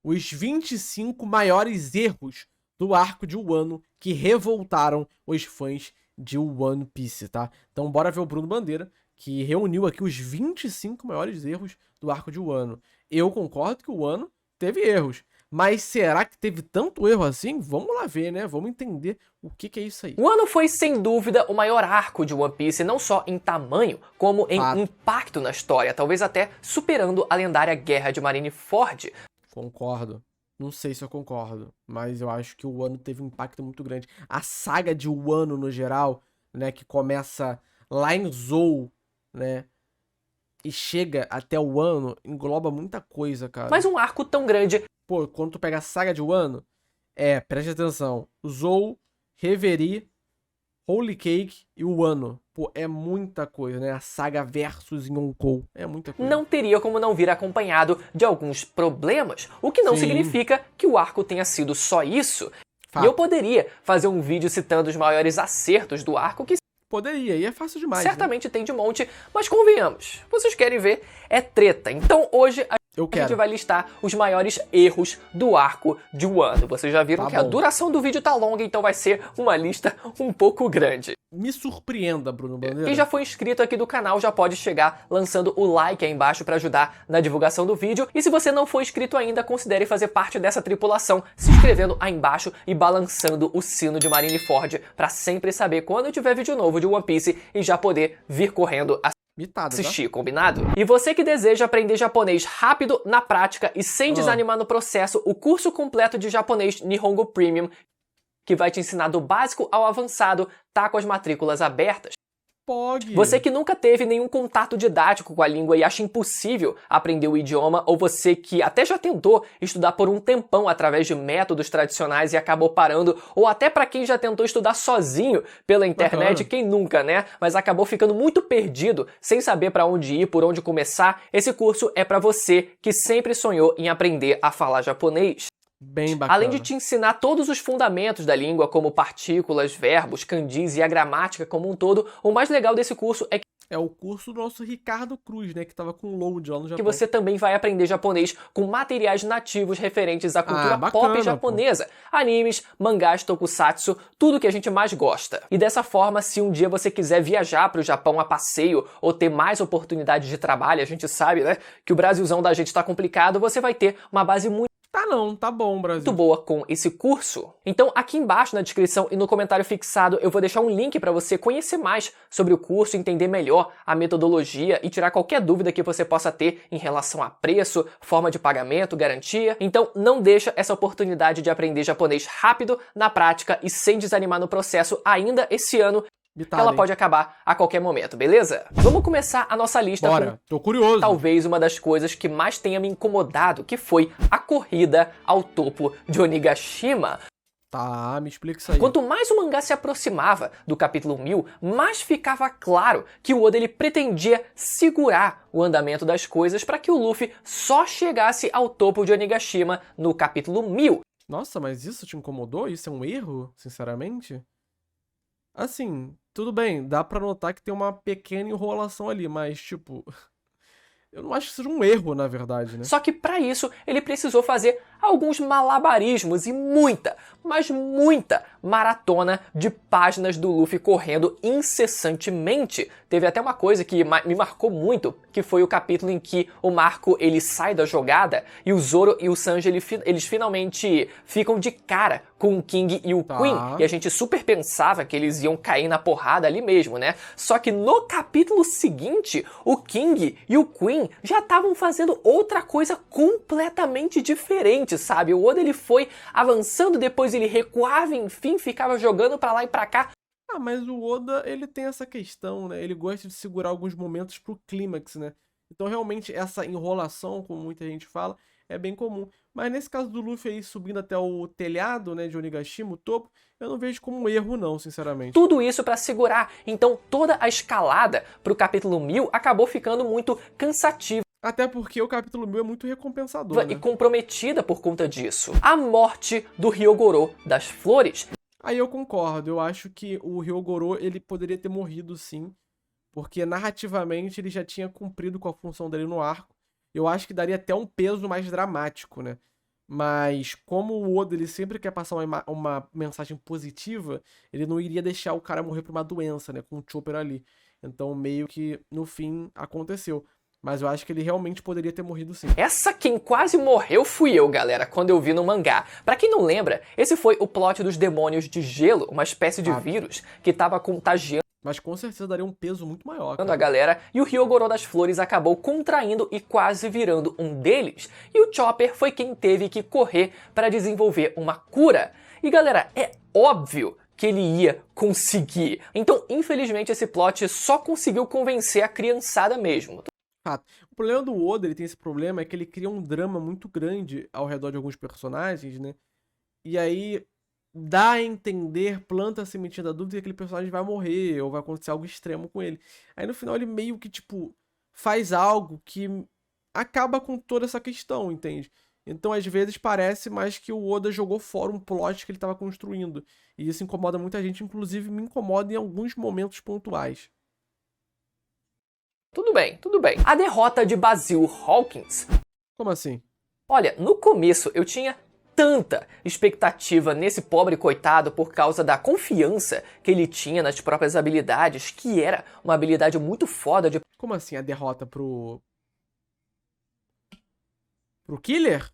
os 25 maiores erros do arco de Wano que revoltaram os fãs de One Piece, tá? Então bora ver o Bruno Bandeira, que reuniu aqui os 25 maiores erros do arco de Wano. Eu concordo que o Wano teve erros, mas será que teve tanto erro assim? Vamos lá ver, né? Vamos entender o que é isso aí. Wano foi, sem dúvida, o maior arco de One Piece, não só em tamanho, como em impacto na história, talvez até superando a lendária Guerra de Marineford. Concordo. Não sei se eu concordo, mas eu acho que o Wano teve um impacto muito grande. A saga de Wano, no geral, né, que começa lá em Zou, né, e chega até o Wano, engloba muita coisa, cara. Mas um arco tão grande... Pô, quando tu pega a saga de Wano, preste atenção, Zou, Reverie, Holy Cake e o Wano. Pô, é muita coisa, né? A saga versus Yonkou. É muita coisa. Não teria como não vir acompanhado de alguns problemas, o que não significa que o arco tenha sido só isso. Fato. E eu poderia fazer um vídeo citando os maiores acertos do arco, que poderia, e é fácil demais, certamente né? tem de monte, mas convenhamos, vocês querem ver, é treta. Então hoje a gente vai listar os maiores erros do arco de Wano. Vocês já viram que a duração do vídeo tá longa, então vai ser uma lista um pouco grande. Me surpreenda, Bruno Bandeira. Quem já foi inscrito aqui do canal já pode chegar lançando o like aí embaixo para ajudar na divulgação do vídeo. E se você não for inscrito ainda, considere fazer parte dessa tripulação, se inscrevendo aí embaixo e balançando o sino de Marineford para sempre saber quando tiver vídeo novo de One Piece e já poder vir correndo assistir, combinado? E você que deseja aprender japonês rápido, na prática e sem desanimar no processo, o curso completo de japonês Nihongo Premium, que vai te ensinar do básico ao avançado, tá com as matrículas abertas. Você que nunca teve nenhum contato didático com a língua e acha impossível aprender o idioma, ou você que até já tentou estudar por um tempão através de métodos tradicionais e acabou parando, ou até para quem já tentou estudar sozinho pela internet, quem nunca, né? Mas acabou ficando muito perdido, sem saber para onde ir, por onde começar, esse curso é para você que sempre sonhou em aprender a falar japonês. Bem bacana. Além de te ensinar todos os fundamentos da língua, como partículas, verbos, kanjis e a gramática como um todo, o mais legal desse curso é que é o curso do nosso Ricardo Cruz, né, que tava com load lá no Japão. Que você também vai aprender japonês com materiais nativos referentes à cultura pop japonesa. Animes, mangás, tokusatsu, tudo que a gente mais gosta. E dessa forma, se um dia você quiser viajar para o Japão a passeio ou ter mais oportunidades de trabalho, a gente sabe, né, que o Brasilzão da gente tá complicado, você vai ter uma base muito tá bom, Brasil. Muito boa com esse curso. Então aqui embaixo na descrição e no comentário fixado eu vou deixar um link para você conhecer mais sobre o curso, entender melhor a metodologia e tirar qualquer dúvida que você possa ter em relação a preço, forma de pagamento, garantia. Então não deixa essa oportunidade de aprender japonês rápido, na prática e sem desanimar no processo ainda esse ano. Ela pode acabar a qualquer momento, beleza? Vamos começar a nossa lista com tô curioso. Talvez uma das coisas que mais tenha me incomodado, que foi a corrida ao topo de Onigashima. Tá, me explica isso aí. Quanto mais o mangá se aproximava do capítulo 1000, mais ficava claro que o Oda ele pretendia segurar o andamento das coisas para que o Luffy só chegasse ao topo de Onigashima no capítulo 1000. Nossa, mas isso te incomodou? Isso é um erro, sinceramente? Assim, tudo bem, dá pra notar que tem uma pequena enrolação ali, mas, tipo, eu não acho que seja um erro, na verdade, né? Só que pra isso, ele precisou fazer alguns malabarismos e muita, mas muita maratona de páginas do Luffy correndo incessantemente. Teve até uma coisa que me marcou muito, que foi o capítulo em que o Marco ele sai da jogada e o Zoro e o Sanji eles finalmente ficam de cara com o King e o Queen. E a gente super pensava que eles iam cair na porrada ali mesmo, né? Só que no capítulo seguinte, o King e o Queen já estavam fazendo outra coisa completamente diferente, sabe? O Oda ele foi avançando, depois ele recuava, enfim, ficava jogando pra lá e pra cá. Ah, mas o Oda, ele tem essa questão, né? Ele gosta de segurar alguns momentos pro clímax, né? Então, realmente, essa enrolação, como muita gente fala, é bem comum. Mas nesse caso do Luffy aí subindo até o telhado, né, de Onigashima, o topo, eu não vejo como um erro não, sinceramente. Tudo isso pra segurar. Então, toda a escalada pro capítulo 1000 acabou ficando muito cansativa. Até porque o capítulo 1000 é muito recompensador, né? E comprometida por conta disso. A morte do Hyogoro das Flores. Aí eu concordo, eu acho que o Hyogoro, ele poderia ter morrido sim, porque narrativamente ele já tinha cumprido com a função dele no arco. Eu acho que daria até um peso mais dramático, né? Mas como o Oda ele sempre quer passar uma mensagem positiva, ele não iria deixar o cara morrer por uma doença, né? Com o Chopper ali. Então meio que no fim aconteceu. Mas eu acho que ele realmente poderia ter morrido sim. Essa quem quase morreu fui eu, galera, quando eu vi no mangá. Pra quem não lembra, esse foi o plot dos demônios de gelo, uma espécie de vírus que tava contagiando Mas com certeza daria um peso muito maior, a cara. galera, e o Hyogoro das Flores acabou contraindo e quase virando um deles, e o Chopper foi quem teve que correr para desenvolver uma cura. E galera, é óbvio que ele ia conseguir. Então, infelizmente, esse plot só conseguiu convencer a criançada mesmo. Fato. O problema do Oda, ele tem esse problema, é que ele cria um drama muito grande ao redor de alguns personagens, né? E aí dá a entender, planta a sementinha da dúvida que aquele personagem vai morrer ou vai acontecer algo extremo com ele. Aí no final ele meio que, tipo, faz algo que acaba com toda essa questão, entende? Então às vezes parece mais que o Oda jogou fora um plot que ele estava construindo. E isso incomoda muita gente, inclusive me incomoda em alguns momentos pontuais. Tudo bem, tudo bem. A derrota de Basil Hawkins. Como assim? Olha, no começo eu tinha tanta expectativa nesse pobre coitado por causa da confiança que ele tinha nas próprias habilidades, que era uma habilidade muito foda de Como assim a derrota pro Killer?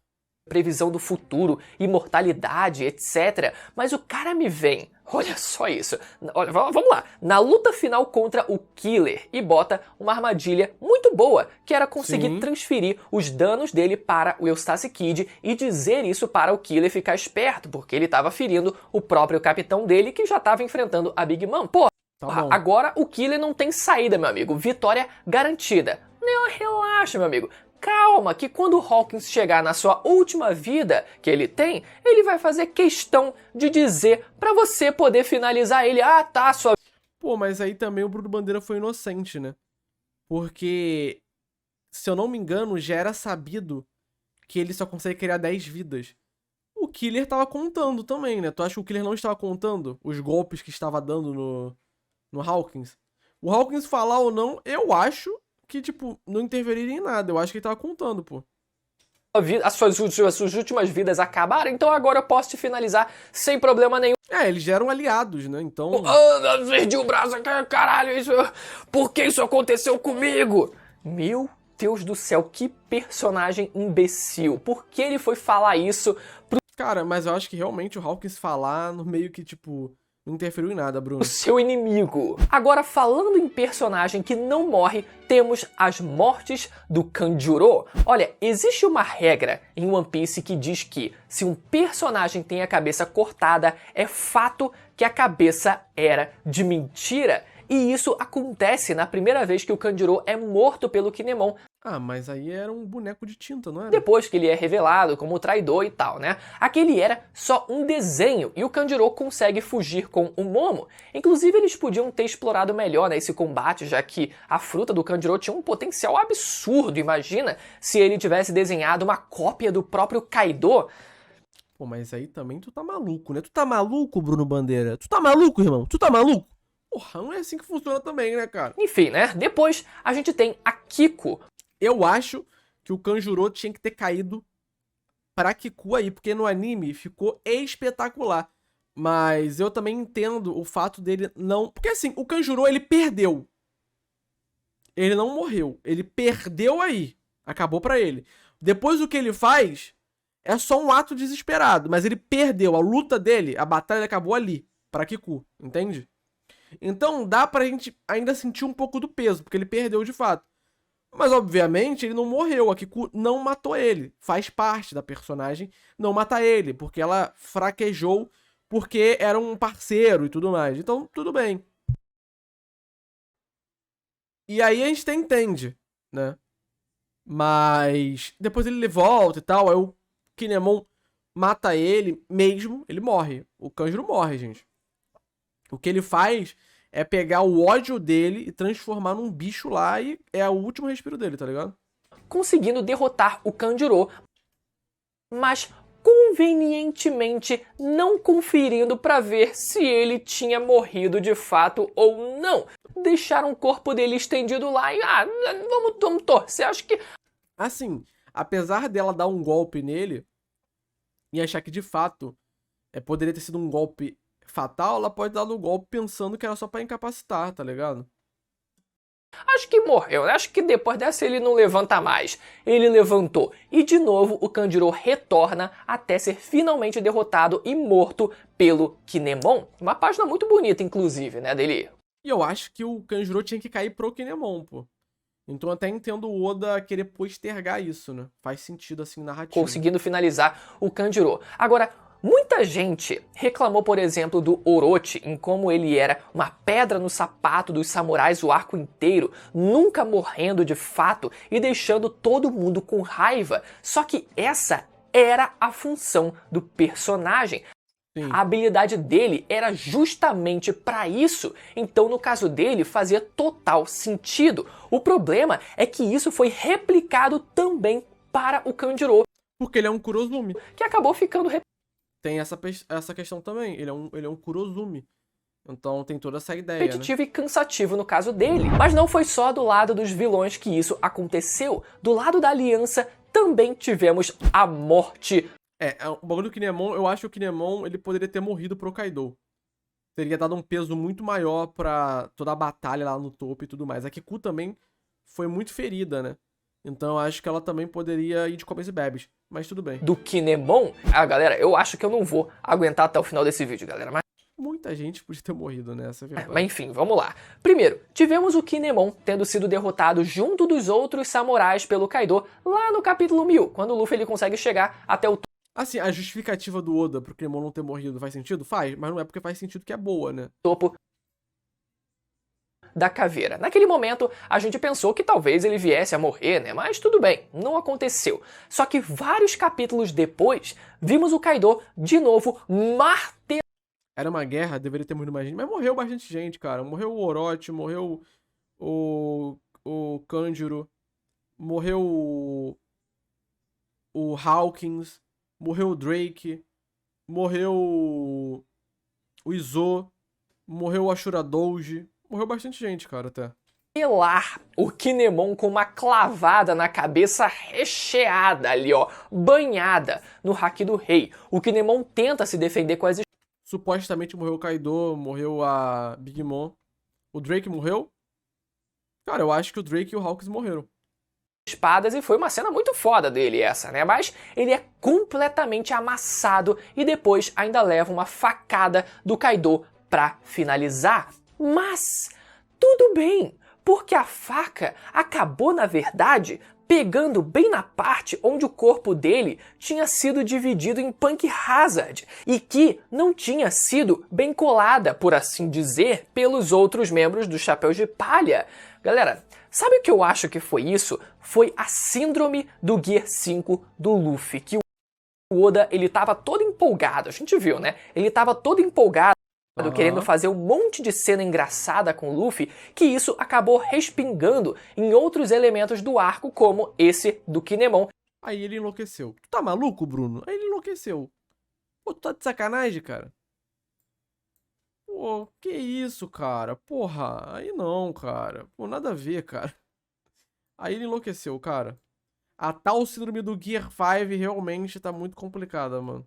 previsão do futuro, imortalidade, etc. Mas o cara me vem, olha só isso, olha, vamos lá, na luta final contra o Killer e bota uma armadilha muito boa, que era conseguir transferir os danos dele para o Eustace Kid e dizer isso para o Killer ficar esperto, porque ele estava ferindo o próprio capitão dele que já estava enfrentando a Big Mom. Pô, agora o Killer não tem saída, meu amigo, vitória garantida. Não, relaxa, meu amigo. Calma, que quando o Hawkins chegar na sua última vida que ele tem, ele vai fazer questão de dizer pra você poder finalizar ele. Ah, tá, sua... Pô, mas aí também o Bruno Bandeira foi inocente, né? Porque, se eu não me engano, já era sabido que ele só consegue criar 10 vidas. O Killer tava contando também, né? Tu acha que o Killer não estava contando os golpes que estava dando no Hawkins? O Hawkins falar ou não, eu acho que, tipo, não interferiria em nada. Eu acho que ele tava contando, pô. As suas últimas vidas acabaram, então agora eu posso te finalizar sem problema nenhum. É, eles já eram aliados, né? Então... perdi o braço, caralho, isso... Por que isso aconteceu comigo? Meu Deus do céu, que personagem imbecil. Por que ele foi falar isso pro... Cara, mas eu acho que realmente o Hawkins falar no meio que, tipo... Não interferiu em nada, Bruno. O seu inimigo. Agora, falando em personagem que não morre, temos as mortes do Kanjuro. Olha, existe uma regra em One Piece que diz que se um personagem tem a cabeça cortada, é fato que a cabeça era de mentira. E isso acontece na primeira vez que o Kanjuro é morto pelo Kinemon. Ah, mas aí era um boneco de tinta, não era? Depois que ele é revelado como traidor e tal, né? Aquele era só um desenho e o Kanjuro consegue fugir com o Momo. Inclusive eles podiam ter explorado melhor, né, esse combate, já que a fruta do Kanjuro tinha um potencial absurdo. Imagina se ele tivesse desenhado uma cópia do próprio Kaido. Pô, mas aí também tu tá maluco, né? Tu tá maluco, Bruno Bandeira? Tu tá maluco, irmão? Tu tá maluco? Porra, não é assim que funciona também, né, cara? Enfim, né? Depois a gente tem a Kiko. Eu acho que o Kanjuro tinha que ter caído pra Kiku aí, porque no anime ficou espetacular. Mas eu também entendo o fato dele não... Porque assim, o Kanjuro, ele perdeu. Ele não morreu. Ele perdeu aí. Acabou pra ele. Depois o que ele faz é só um ato desesperado. Mas ele perdeu. A luta dele, a batalha acabou ali. Pra Kiku, entende? Então dá pra gente ainda sentir um pouco do peso, porque ele perdeu de fato. Mas, obviamente, ele não morreu. A Kiku não matou ele. Faz parte da personagem não matar ele, porque ela fraquejou porque era um parceiro e tudo mais. Então, tudo bem. E aí a gente até entende, né? Mas depois ele volta e tal, aí o Kinemon mata ele mesmo, ele morre. O Kanjuro morre, gente. O que ele faz é pegar o ódio dele e transformar num bicho lá e é o último respiro dele, tá ligado? Conseguindo derrotar o Kanjuro, mas convenientemente não conferindo pra ver se ele tinha morrido de fato ou não. Deixaram o corpo dele estendido lá e vamos torcer, acho que... Assim, apesar dela dar um golpe nele, e achar que de fato poderia ter sido um golpe fatal, ela pode dar o golpe pensando que era só pra incapacitar, tá ligado? Acho que morreu, né? Acho que depois dessa ele não levanta mais. Ele levantou. E de novo o Kanjuro retorna até ser finalmente derrotado e morto pelo Kinemon. Uma página muito bonita, inclusive, né, dele. E eu acho que o Kanjuro tinha que cair pro Kinemon, pô. Então eu até entendo o Oda querer postergar isso, né? Faz sentido, assim, narrativo. Conseguindo finalizar o Kanjuro. Agora, muita gente reclamou, por exemplo, do Orochi, em como ele era uma pedra no sapato dos samurais o arco inteiro, nunca morrendo de fato e deixando todo mundo com raiva. Só que essa era a função do personagem. Sim. A habilidade dele era justamente para isso, então no caso dele fazia total sentido. O problema é que isso foi replicado também para o Kanjuro, Porque ele é um Kurozumi. que acabou ficando Tem essa questão também, ele é um Kurozumi. Então tem toda essa ideia, repetitivo e cansativo no caso dele. Mas não foi só do lado dos vilões que isso aconteceu. Do lado da aliança também tivemos a morte. O bagulho do Kinemon, eu acho que o Kinemon ele poderia ter morrido pro Kaido. Teria dado um peso muito maior pra toda a batalha lá no topo e tudo mais. A Kiku também foi muito ferida, né? Então eu acho que ela também poderia ir de comes e bebes. Mas tudo bem. Do Kinemon. Galera, eu acho que eu não vou aguentar até o final desse vídeo, galera. Mas Muita gente podia ter morrido nessa, é verdade. Mas enfim, vamos lá. Primeiro, tivemos o Kinemon tendo sido derrotado junto dos outros samurais pelo Kaido lá no capítulo 1000, quando o Luffy ele consegue chegar até o Assim, a justificativa do Oda pro Kinemon não ter morrido faz sentido? Faz, mas não é porque faz sentido que é boa, né? topo da caveira. Naquele momento, a gente pensou que talvez ele viesse a morrer, né? Mas tudo bem, não aconteceu. Só que vários capítulos depois, vimos o Kaido de novo martelando. Era uma guerra, deveria ter morrido mais gente, mas morreu bastante gente, cara. Morreu o Orochi, morreu o Kanjuro, morreu o Hawkins, morreu o Drake, morreu o Izo, morreu o Ashura Doji, morreu bastante gente, cara, até. O Kinemon com uma clavada na cabeça recheada ali, ó, banhada no Haki do Rei. O Kinemon tenta se defender com as Supostamente morreu o Kaido, morreu a Big Mom. O Drake morreu? Cara, eu acho que o Drake e o Hawkins morreram. espadas e foi uma cena muito foda dele essa, né? Mas ele é completamente amassado e depois ainda leva uma facada do Kaido pra finalizar. Mas tudo bem, porque a faca acabou, na verdade, pegando bem na parte onde o corpo dele tinha sido dividido em Punk Hazard e que não tinha sido bem colada, por assim dizer, pelos outros membros do Chapéu de Palha. Galera, sabe o que eu acho que foi isso? Foi a síndrome do Gear 5 do Luffy, que o Oda, ele tava todo empolgado, a gente viu, né? Ele tava todo empolgado, querendo fazer um monte de cena engraçada com o Luffy, que isso acabou respingando em outros elementos do arco, como esse do Kinemon. Aí ele enlouqueceu. Tu tá maluco, Bruno? Aí ele enlouqueceu. Pô, tu tá de sacanagem, cara? Pô, que isso, cara? Porra, aí não, cara. Pô, nada a ver, cara. Aí ele enlouqueceu, cara. A tal síndrome do Gear 5 realmente tá muito complicada, mano.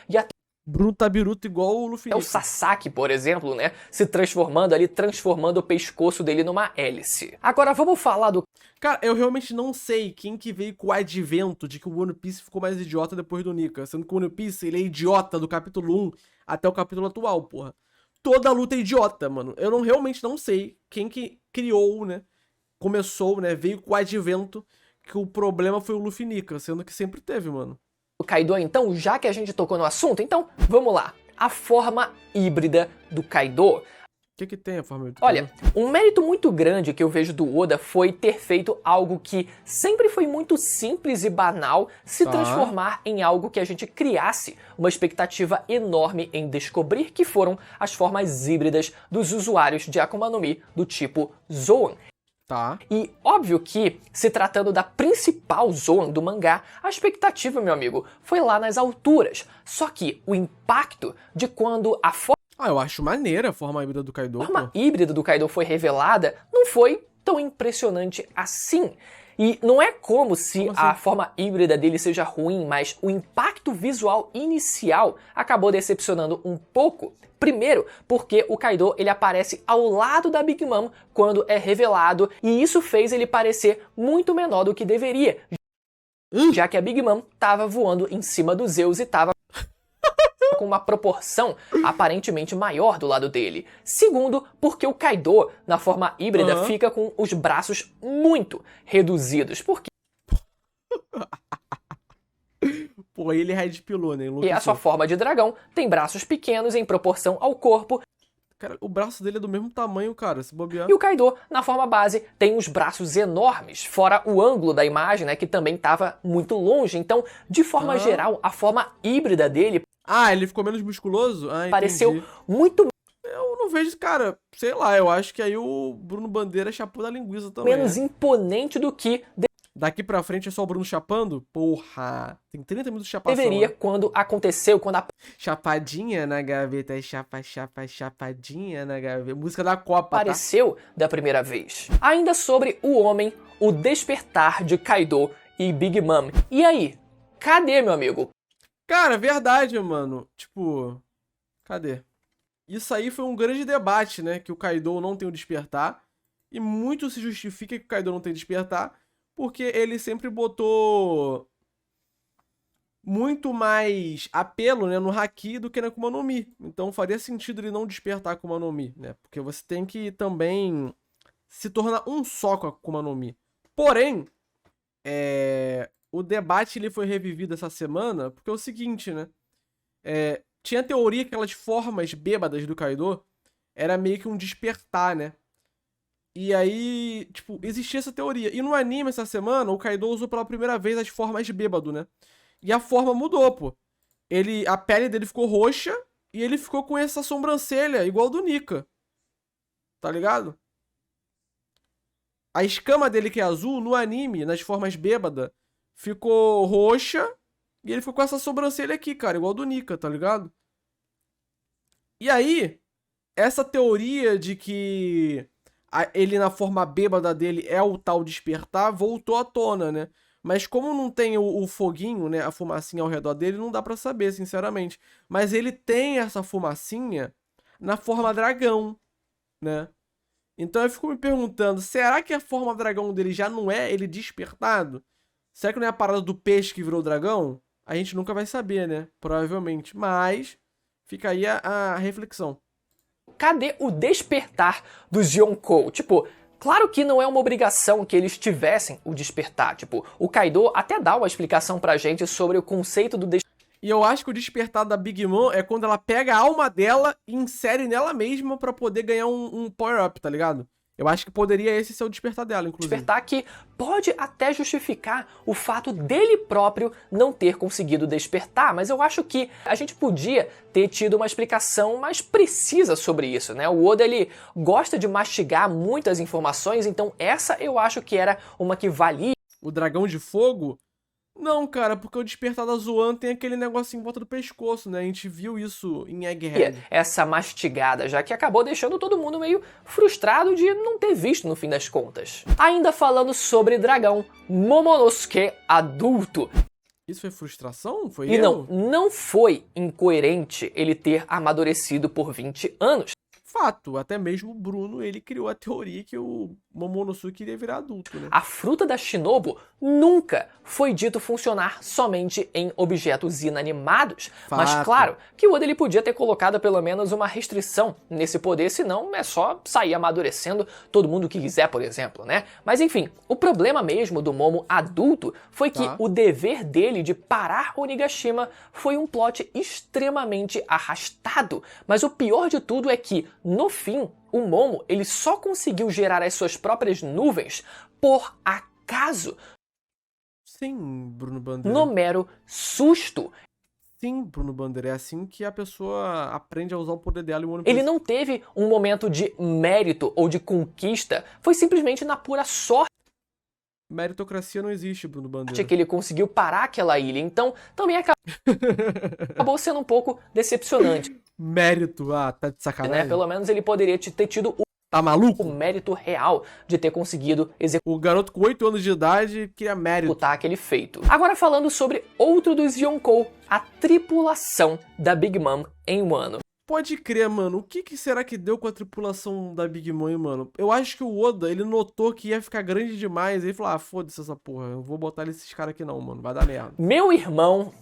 E até Bruno tá biruto igual o Luffy. o Sasaki, por exemplo, né, se transformando ali, transformando o pescoço dele numa hélice. Agora vamos falar do... Cara, eu realmente não sei quem que veio com o advento de que o One Piece ficou mais idiota depois do Nika. Sendo que o One Piece, ele é idiota do capítulo 1 até o capítulo atual, porra. Toda a luta é idiota, mano. Eu realmente não sei quem que criou, né, começou, né, veio com o advento que o problema foi o Luffy Nika, sendo que sempre teve, mano. O Kaido, então, já que a gente tocou no assunto, então vamos lá. A forma híbrida do Kaido. O que tem a forma híbrida? Olha, um mérito muito grande que eu vejo do Oda foi ter feito algo que sempre foi muito simples e banal se transformar em algo que a gente criasse uma expectativa enorme em descobrir, que foram as formas híbridas dos usuários de Akuma no Mi do tipo Zoan. Tá. E óbvio que, se tratando da principal Zoan do mangá, a expectativa, meu amigo, foi lá nas alturas. Só que o impacto de quando a Eu acho maneira a forma híbrida do Kaido. forma híbrida do Kaido foi revelada não foi tão impressionante assim. E não é como se Como assim? a forma híbrida dele seja ruim, mas o impacto visual inicial acabou decepcionando um pouco. Primeiro, porque o Kaido ele aparece ao lado da Big Mom quando é revelado, e isso fez ele parecer muito menor do que deveria, já que a Big Mom estava voando em cima do Zeus e estava com uma proporção aparentemente maior do lado dele. Segundo, porque o Kaido, na forma híbrida, fica com os braços muito reduzidos, porque Pô, ele redpilou, né? a sua forma de dragão tem braços pequenos em proporção ao corpo, Cara, o braço dele é do mesmo tamanho, cara, se bobear. e o Kaido, na forma base, tem os braços enormes, fora o ângulo da imagem, né, que também estava muito longe. Então, de forma geral, a forma híbrida dele Ah, ele ficou menos musculoso? Ah, pareceu entendi. muito Eu não vejo, cara, sei lá, eu acho que aí o Bruno Bandeira chapou da linguiça também. menos né? imponente do que Daqui pra frente é só o Bruno chapando? Porra, tem 30 minutos de chapação. deveria né? quando aconteceu, quando Chapadinha na gaveta, chapadinha na gaveta. Música da Copa, tá? apareceu da primeira vez. Ainda sobre o homem, o despertar de Kaido e Big Mom. E aí? Cadê, meu amigo? Cara, verdade, mano. Tipo, cadê? Isso aí foi um grande debate, né? Que o Kaido não tem o despertar. E muito se justifica que o Kaido não tem despertar. Porque ele sempre botou muito mais apelo, né, no Haki do que na Akuma no Mi. Então faria sentido ele não despertar a Akuma no Mi, né? Porque você tem que também se tornar um só com a Akuma no Mi. Porém, o debate ele foi revivido essa semana porque é o seguinte, né? Tinha a teoria que aquelas formas bêbadas do Kaido era meio que um despertar, né? E aí, tipo, existia essa teoria. E no anime essa semana, o Kaido usou pela primeira vez as formas bêbado, né? E a forma mudou, pô. A pele dele ficou roxa e ele ficou com essa sobrancelha igual do Nika. Tá ligado? A escama dele que é azul, no anime, nas formas bêbada, ficou roxa e ele ficou com essa sobrancelha aqui, cara, igual do Nika, tá ligado? E aí, essa teoria de que ele na forma bêbada dele é o tal despertar voltou à tona, né? Mas como não tem o foguinho, né, a fumacinha ao redor dele, não dá pra saber, sinceramente. Mas ele tem essa fumacinha na forma dragão, né? Então eu fico me perguntando, será que a forma dragão dele já não é ele despertado? Será que não é a parada do peixe que virou dragão? A gente nunca vai saber, né? Provavelmente. Mas fica aí a reflexão. Cadê o despertar dos Yonkou? Tipo, claro que não é uma obrigação que eles tivessem o despertar. Tipo, o Kaido até dá uma explicação pra gente sobre o conceito do despertar. E eu acho que o despertar da Big Mom é quando ela pega a alma dela e insere nela mesma pra poder ganhar um power-up, tá ligado? Eu acho que poderia esse ser o despertar dela, inclusive. Despertar que pode até justificar o fato dele próprio não ter conseguido despertar, mas eu acho que a gente podia ter tido uma explicação mais precisa sobre isso, né? O Oda, ele gosta de mastigar muitas informações, então essa eu acho que era uma que valia. O dragão de fogo? Não, cara, porque o despertar da Zoan tem aquele negocinho em volta do pescoço, né? A gente viu isso em Egghead. Essa mastigada, já que acabou deixando todo mundo meio frustrado de não ter visto no fim das contas. Ainda falando sobre dragão, Momonosuke adulto. Isso foi frustração? Foi E erro? não foi incoerente ele ter amadurecido por 20 anos. Fato, até mesmo o Bruno, ele criou a teoria que o Momonosuke iria virar adulto, né? A fruta da Shinobu nunca foi dito funcionar somente em objetos inanimados. Mas Fato. claro que o Oda ele podia ter colocado pelo menos uma restrição nesse poder, senão é só sair amadurecendo todo mundo que quiser, por exemplo, né? Mas enfim, o problema mesmo do Momo adulto foi que o dever dele de parar Onigashima foi um plot extremamente arrastado. Mas o pior de tudo é que, no fim, o Momo ele só conseguiu gerar as suas próprias nuvens por acaso. Sim, Bruno Bandeira. No mero susto. Sim, Bruno Bandeira. É assim que a pessoa aprende a usar o poder dela em One Piece. Ele não teve um momento de mérito ou de conquista. Foi simplesmente na pura sorte Meritocracia não existe, Bruno Bandeira. que ele conseguiu parar aquela ilha. Então, também acabou sendo um pouco decepcionante. Mérito, tá de sacanagem. Né? Pelo menos ele poderia ter tido Tá maluco? o mérito real de ter conseguido O garoto com 8 anos de idade queria mérito. executar aquele feito. Agora falando sobre outro dos Yonkou, a tripulação da Big Mom em Wano. Pode crer, mano. O que será que deu com a tripulação da Big Mom, mano? Eu acho que o Oda, ele notou que ia ficar grande demais. Ele falou, ah, foda-se essa porra. Eu vou botar esses caras aqui não, mano. Vai dar merda. Meu irmão,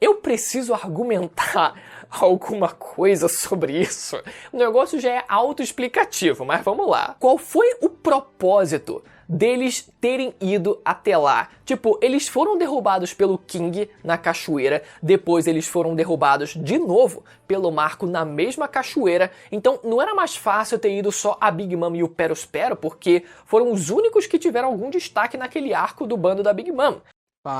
eu preciso argumentar alguma coisa sobre isso. O negócio já é autoexplicativo, mas vamos lá. Qual foi o propósito deles terem ido até lá? Tipo, eles foram derrubados pelo King na cachoeira, depois eles foram derrubados de novo pelo Marco na mesma cachoeira, então não era mais fácil ter ido só a Big Mom e o Perospero, porque foram os únicos que tiveram algum destaque naquele arco do bando da Big Mom.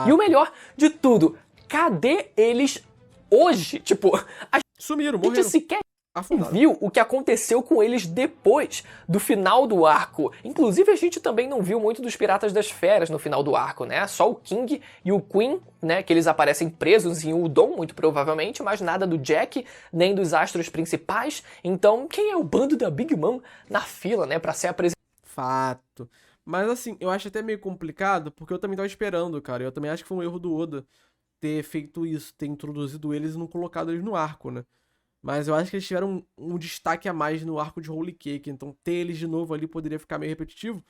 E o melhor de tudo, cadê eles hoje? Tipo, a Sumiram, gente morreram. sequer Afundaram. viu o que aconteceu com eles depois do final do arco. Inclusive, a gente também não viu muito dos Piratas das Feras no final do arco, né? Só o King e o Queen, né? Que eles aparecem presos em Udon, muito provavelmente, mas nada do Jack, nem dos astros principais. Então, quem é o bando da Big Mom na fila, né? Pra ser apresentado? Fato. Mas assim, eu acho até meio complicado, porque eu também tava esperando, cara. Eu também acho que foi um erro do Oda ter feito isso, ter introduzido eles e não colocado eles no arco, né? Mas eu acho que eles tiveram um destaque a mais no arco de Holy Cake, então ter eles de novo ali poderia ficar meio repetitivo.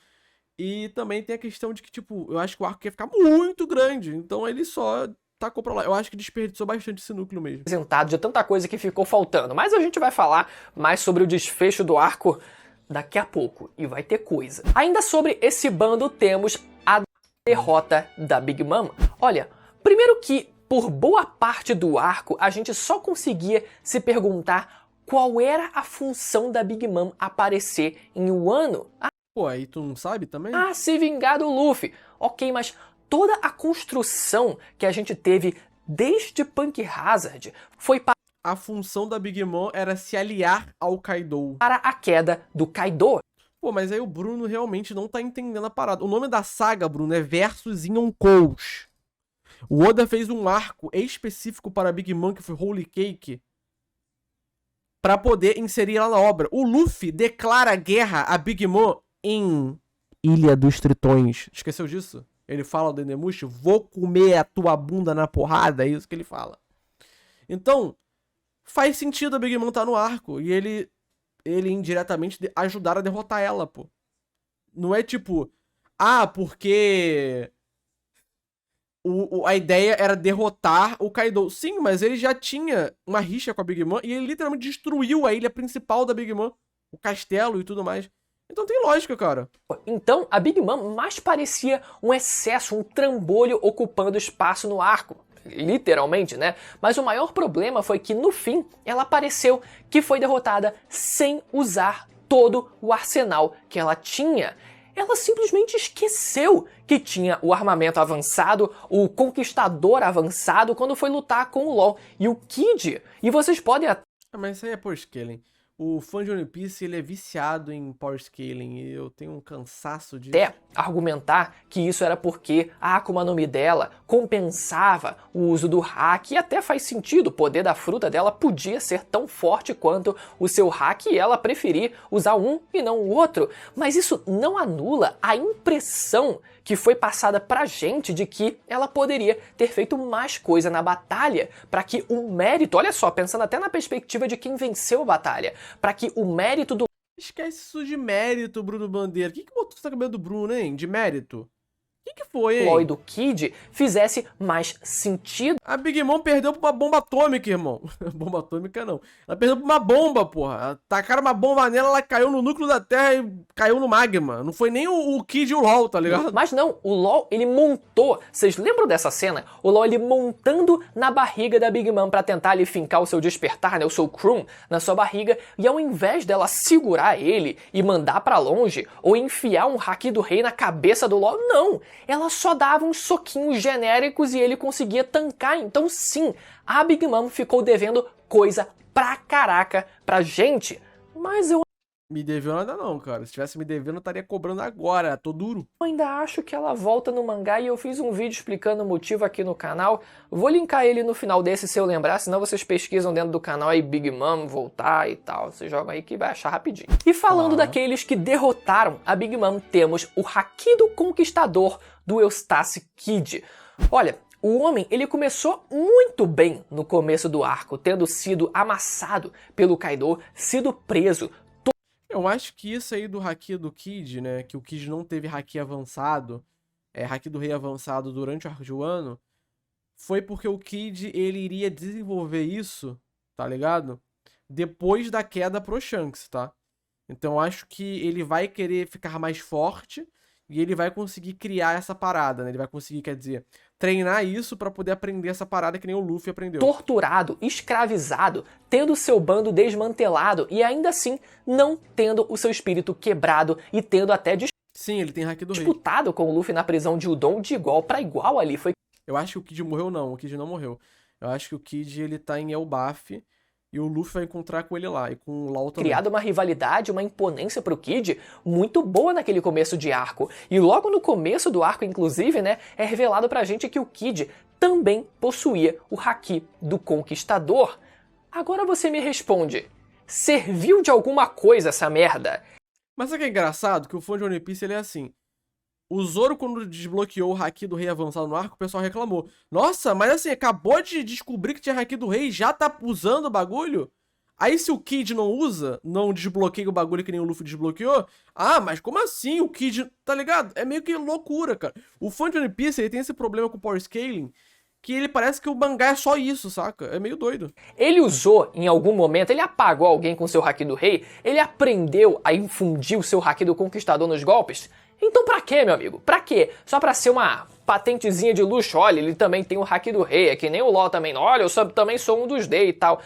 E também tem a questão de que, tipo, eu acho que o arco ia ficar muito grande, então ele só tacou pra lá. Eu acho que desperdiçou bastante esse núcleo mesmo. De tanta coisa que ficou faltando. Mas a gente vai falar mais sobre o desfecho do arco daqui a pouco, e vai ter coisa. Ainda sobre esse bando, temos a derrota da Big Mom. Olha, primeiro que, por boa parte do arco, a gente só conseguia se perguntar qual era a função da Big Mom aparecer em Wano. Pô, aí tu não sabe também? Se vingar do Luffy. Ok, mas toda a construção que a gente teve desde Punk Hazard foi A função da Big Mom era se aliar ao Kaido. para a queda do Kaido. Pô, mas aí o Bruno realmente não tá entendendo a parada. O nome da saga, Bruno, é Versus Yonkous. O Oda fez um arco específico para a Big Mom, que foi Holy Cake, pra poder inserir ela na obra. O Luffy declara guerra a Big Mom em Ilha dos Tritões. Esqueceu disso? Ele fala do Endemushi, vou comer a tua bunda na porrada, é isso que ele fala. Então, faz sentido a Big Mom estar no arco, e ele indiretamente ajudar a derrotar ela, pô. Não é tipo, porque a ideia era derrotar o Kaido. Sim, mas ele já tinha uma rixa com a Big Mom e ele literalmente destruiu a ilha principal da Big Mom, o castelo e tudo mais. Então tem lógica, cara. Então, a Big Mom mais parecia um excesso, um trambolho ocupando espaço no arco. Literalmente, né? Mas o maior problema foi que, no fim, ela pareceu que foi derrotada sem usar todo o arsenal que ela tinha. Ela simplesmente esqueceu que tinha o armamento avançado, o conquistador avançado, quando foi lutar com o LoL e o Kid. E vocês podem até... Mas isso aí é power scaling. O fã de One Piece, ele é viciado em power scaling e eu tenho um cansaço de... argumentar que isso era porque a Akuma no Mi dela compensava o uso do hack, e até faz sentido, o poder da fruta dela podia ser tão forte quanto o seu hack e ela preferir usar um e não o outro. Mas isso não anula a impressão que foi passada pra gente de que ela poderia ter feito mais coisa na batalha, para que o mérito, olha só, pensando até na perspectiva de quem venceu a batalha, para que o mérito do... Esquece isso de mérito, Bruno Bandeira. O que botou essa cabeça do Bruno, hein? De mérito? O que foi, hein? LoL e do Kid fizesse mais sentido. A Big Mom perdeu pra uma bomba atômica, irmão. Bomba atômica, não. Ela perdeu pra uma bomba, porra. Tacaram uma bomba nela, ela caiu no núcleo da Terra e caiu no magma. Não foi nem o Kid e o LoL, tá ligado? Mas não, o LoL, ele montou. Vocês lembram dessa cena? O LoL, ele montando na barriga da Big Mom pra tentar ali fincar o seu despertar, né? O seu Croom na sua barriga. E ao invés dela segurar ele e mandar pra longe, ou enfiar um Haki do Rei na cabeça do LoL, não. Ela só dava uns soquinhos genéricos e ele conseguia tancar. Então sim, a Big Mom ficou devendo coisa pra caraca pra gente. Mas eu Me deveu nada não, cara. Se tivesse me devendo, eu estaria cobrando agora. Tô duro. Eu ainda acho que ela volta no mangá e eu fiz um vídeo explicando o motivo aqui no canal. Vou linkar ele no final desse se eu lembrar, senão vocês pesquisam dentro do canal aí Big Mom voltar e tal. Vocês jogam aí que vai achar rapidinho. E falando daqueles que derrotaram a Big Mom, temos o Haki do Conquistador do Eustace Kid. Olha, o homem, ele começou muito bem no começo do arco, tendo sido amassado pelo Kaido, sido preso. Eu acho que isso aí do Haki do Kid, né? Que o Kid não teve Haki avançado, Haki do Rei avançado durante o arco de Wano, foi porque o Kid, ele iria desenvolver isso, tá ligado? Depois da queda pro Shanks, tá? Então eu acho que ele vai querer ficar mais forte e ele vai conseguir criar essa parada, né? Ele vai conseguir, quer dizer, treinar isso pra poder aprender essa parada que nem o Luffy aprendeu. Torturado, escravizado, tendo seu bando desmantelado e ainda assim não tendo o seu espírito quebrado e tendo até Sim, ele tem Haki do Rei. disputado com o Luffy na prisão de Udon de igual pra igual ali. Foi Eu acho que o Kid morreu não, o Kid não morreu. Eu acho que o Kid, ele tá em Elbaf e o Luffy vai encontrar com ele lá e com o Law também. criada uma rivalidade, uma imponência pro Kid muito boa naquele começo de arco. E logo no começo do arco, inclusive, né, é revelado pra gente que o Kid também possuía o Haki do Conquistador. Agora você me responde, serviu de alguma coisa essa merda? Mas sabe o que é engraçado? Que o fã de One Piece, ele é assim. O Zoro, quando desbloqueou o Haki do Rei avançado no arco, o pessoal reclamou. Nossa, mas assim, acabou de descobrir que tinha Haki do Rei e já tá usando o bagulho? Aí se o Kid não usa, não desbloqueia o bagulho que nem o Luffy desbloqueou, ah, mas como assim o Kid, tá ligado? É meio que loucura, cara. O fã de One Piece, ele tem esse problema com o Power Scaling, que ele parece que o mangá é só isso, saca? É meio doido. Ele usou em algum momento, ele apagou alguém com seu Haki do Rei? Ele aprendeu a infundir o seu Haki do Conquistador nos golpes? Então pra quê, meu amigo? Pra quê? Só pra ser uma patentezinha de luxo? Olha, ele também tem o Haki do Rei, é que nem o LoL também. Olha, eu também sou um dos D e tal.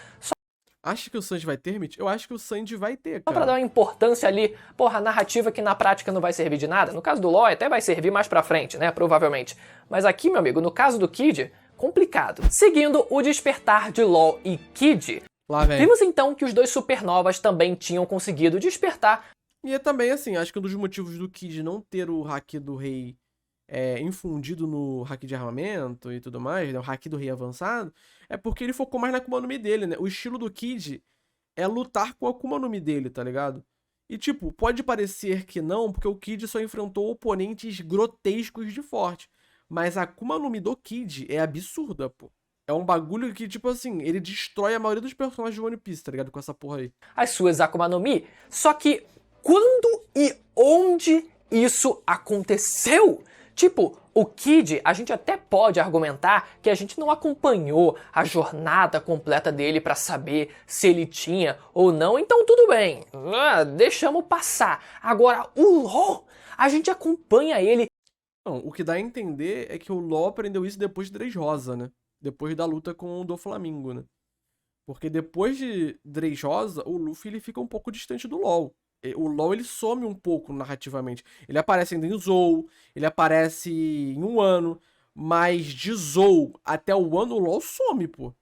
Acha que o Sanji vai ter, Mitch? Eu acho que o Sanji vai ter, Só pra cara. dar uma importância ali, porra, narrativa que na prática não vai servir de nada. No caso do LoL até vai servir mais pra frente, né, provavelmente. Mas aqui, meu amigo, no caso do Kid, complicado. Seguindo o despertar de LoL e Kid, Lá vem. vimos então que os dois supernovas também tinham conseguido despertar. E é também assim, acho que um dos motivos do Kid não ter o Haki do Rei infundido no Haki de armamento e tudo mais, né, o Haki do Rei avançado, é porque ele focou mais na Akuma no Mi dele, né? O estilo do Kid é lutar com a Akuma no Mi dele, tá ligado? E tipo, pode parecer que não, porque o Kid só enfrentou oponentes grotescos de forte, mas a Akuma no Mi do Kid é absurda, pô. É um bagulho que, tipo assim, ele destrói a maioria dos personagens de One Piece, tá ligado? Com essa porra aí. As suas Akuma no Mi, só que quando e onde isso aconteceu? Tipo, o Kid, a gente até pode argumentar que a gente não acompanhou a jornada completa dele pra saber se ele tinha ou não, então tudo bem, deixamos passar. Agora, o LoL, a gente acompanha ele. Não, o que dá a entender é que o LoL aprendeu isso depois de Dressrosa, né? Depois da luta com o Doflamingo, né? Porque depois de Dressrosa, o Luffy ele fica um pouco distante do LoL. O LoL ele some um pouco narrativamente. Ele aparece ainda em Zou, ele aparece em um ano, mas de Zou até o ano o LoL some, pô.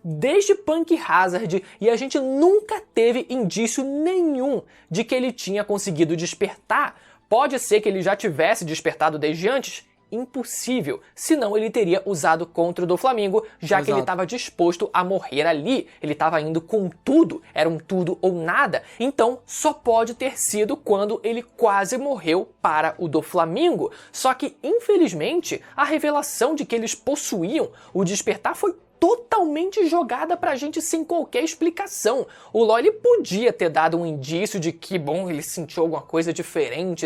Desde Punk Hazard e a gente nunca teve indício nenhum de que ele tinha conseguido despertar. Pode ser que ele já tivesse despertado desde antes? Impossível, senão ele teria usado contra o Doflamingo, já que ele estava disposto a morrer ali, ele estava indo com tudo, era um tudo ou nada, então só pode ter sido quando ele quase morreu para o Doflamingo. Só que, infelizmente, a revelação de que eles possuíam o despertar foi totalmente jogada pra gente sem qualquer explicação. O LoL ele podia ter dado um indício de que, bom, ele sentiu alguma coisa diferente.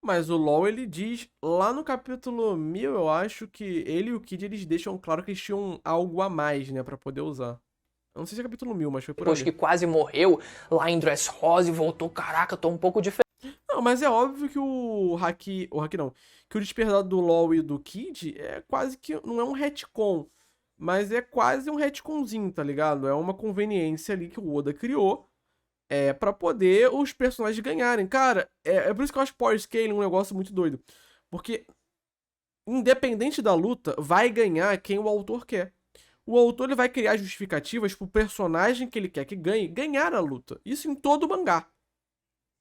Mas o LoL, ele diz, lá no capítulo 1000, eu acho que ele e o Kid, eles deixam claro que eles tinham algo a mais, né, pra poder usar. Eu não sei se é capítulo 1000, mas foi por Depois ali. que quase morreu lá em Dressrosa e voltou, caraca, tô um pouco diferente. Não, mas é óbvio que o Haki não, que o despertar do LoL e do Kid é quase que, não é um retcon, mas é quase um retconzinho, tá ligado? É uma conveniência ali que o Oda criou, pra poder os personagens ganharem. Cara, é por isso que eu acho Power Scaling um negócio muito doido. Porque, independente da luta, vai ganhar quem o autor quer. O autor ele vai criar justificativas pro personagem que ele quer que ganhe ganhar a luta. Isso em todo o mangá.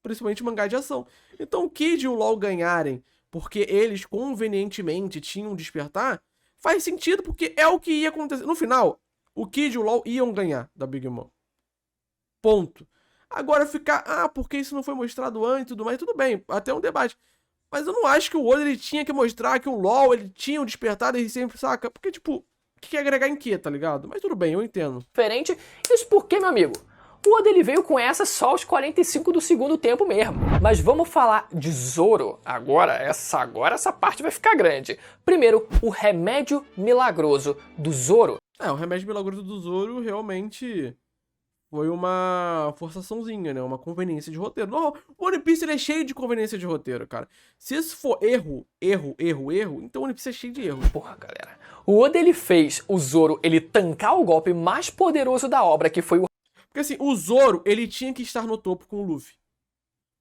principalmente mangá de ação. Então o Kid e o LoL ganharem porque eles convenientemente tinham despertar, faz sentido porque é o que ia acontecer. No final, o Kid e o LoL iam ganhar da Big Mom. Ponto. Agora ficar, porque isso não foi mostrado antes e tudo mais, tudo bem, até um debate. Mas eu não acho que o Oda ele tinha que mostrar que o LoL ele tinha um despertado e sempre, saca? Porque, tipo, o que é agregar em quê, tá ligado? Mas tudo bem, eu entendo. Diferente. Isso porque, meu amigo, o Oda ele veio com essa só aos 45 do segundo tempo mesmo. Mas vamos falar de Zoro agora. Essa parte vai ficar grande. Primeiro, o remédio milagroso do Zoro. O remédio milagroso do Zoro realmente foi uma forçaçãozinha, né? Uma conveniência de roteiro. Não, o One Piece ele é cheio de conveniência de roteiro, cara. Se isso for erro, então o One Piece é cheio de erros. Porra, galera. O Oda ele fez o Zoro ele tancar o golpe mais poderoso da obra, que foi o... Porque assim, o Zoro, ele tinha que estar no topo com o Luffy.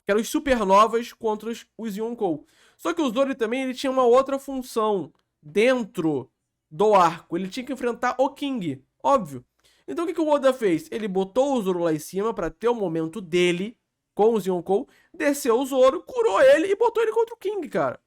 Que eram os supernovas contra os Yonkou. Só que o Zoro ele tinha uma outra função dentro do arco. Ele tinha que enfrentar o King, óbvio. Então o que o Oda fez? Ele botou o Zoro lá em cima pra ter o momento dele com os Yonkou, desceu o Zoro, curou ele e botou ele contra o King, cara.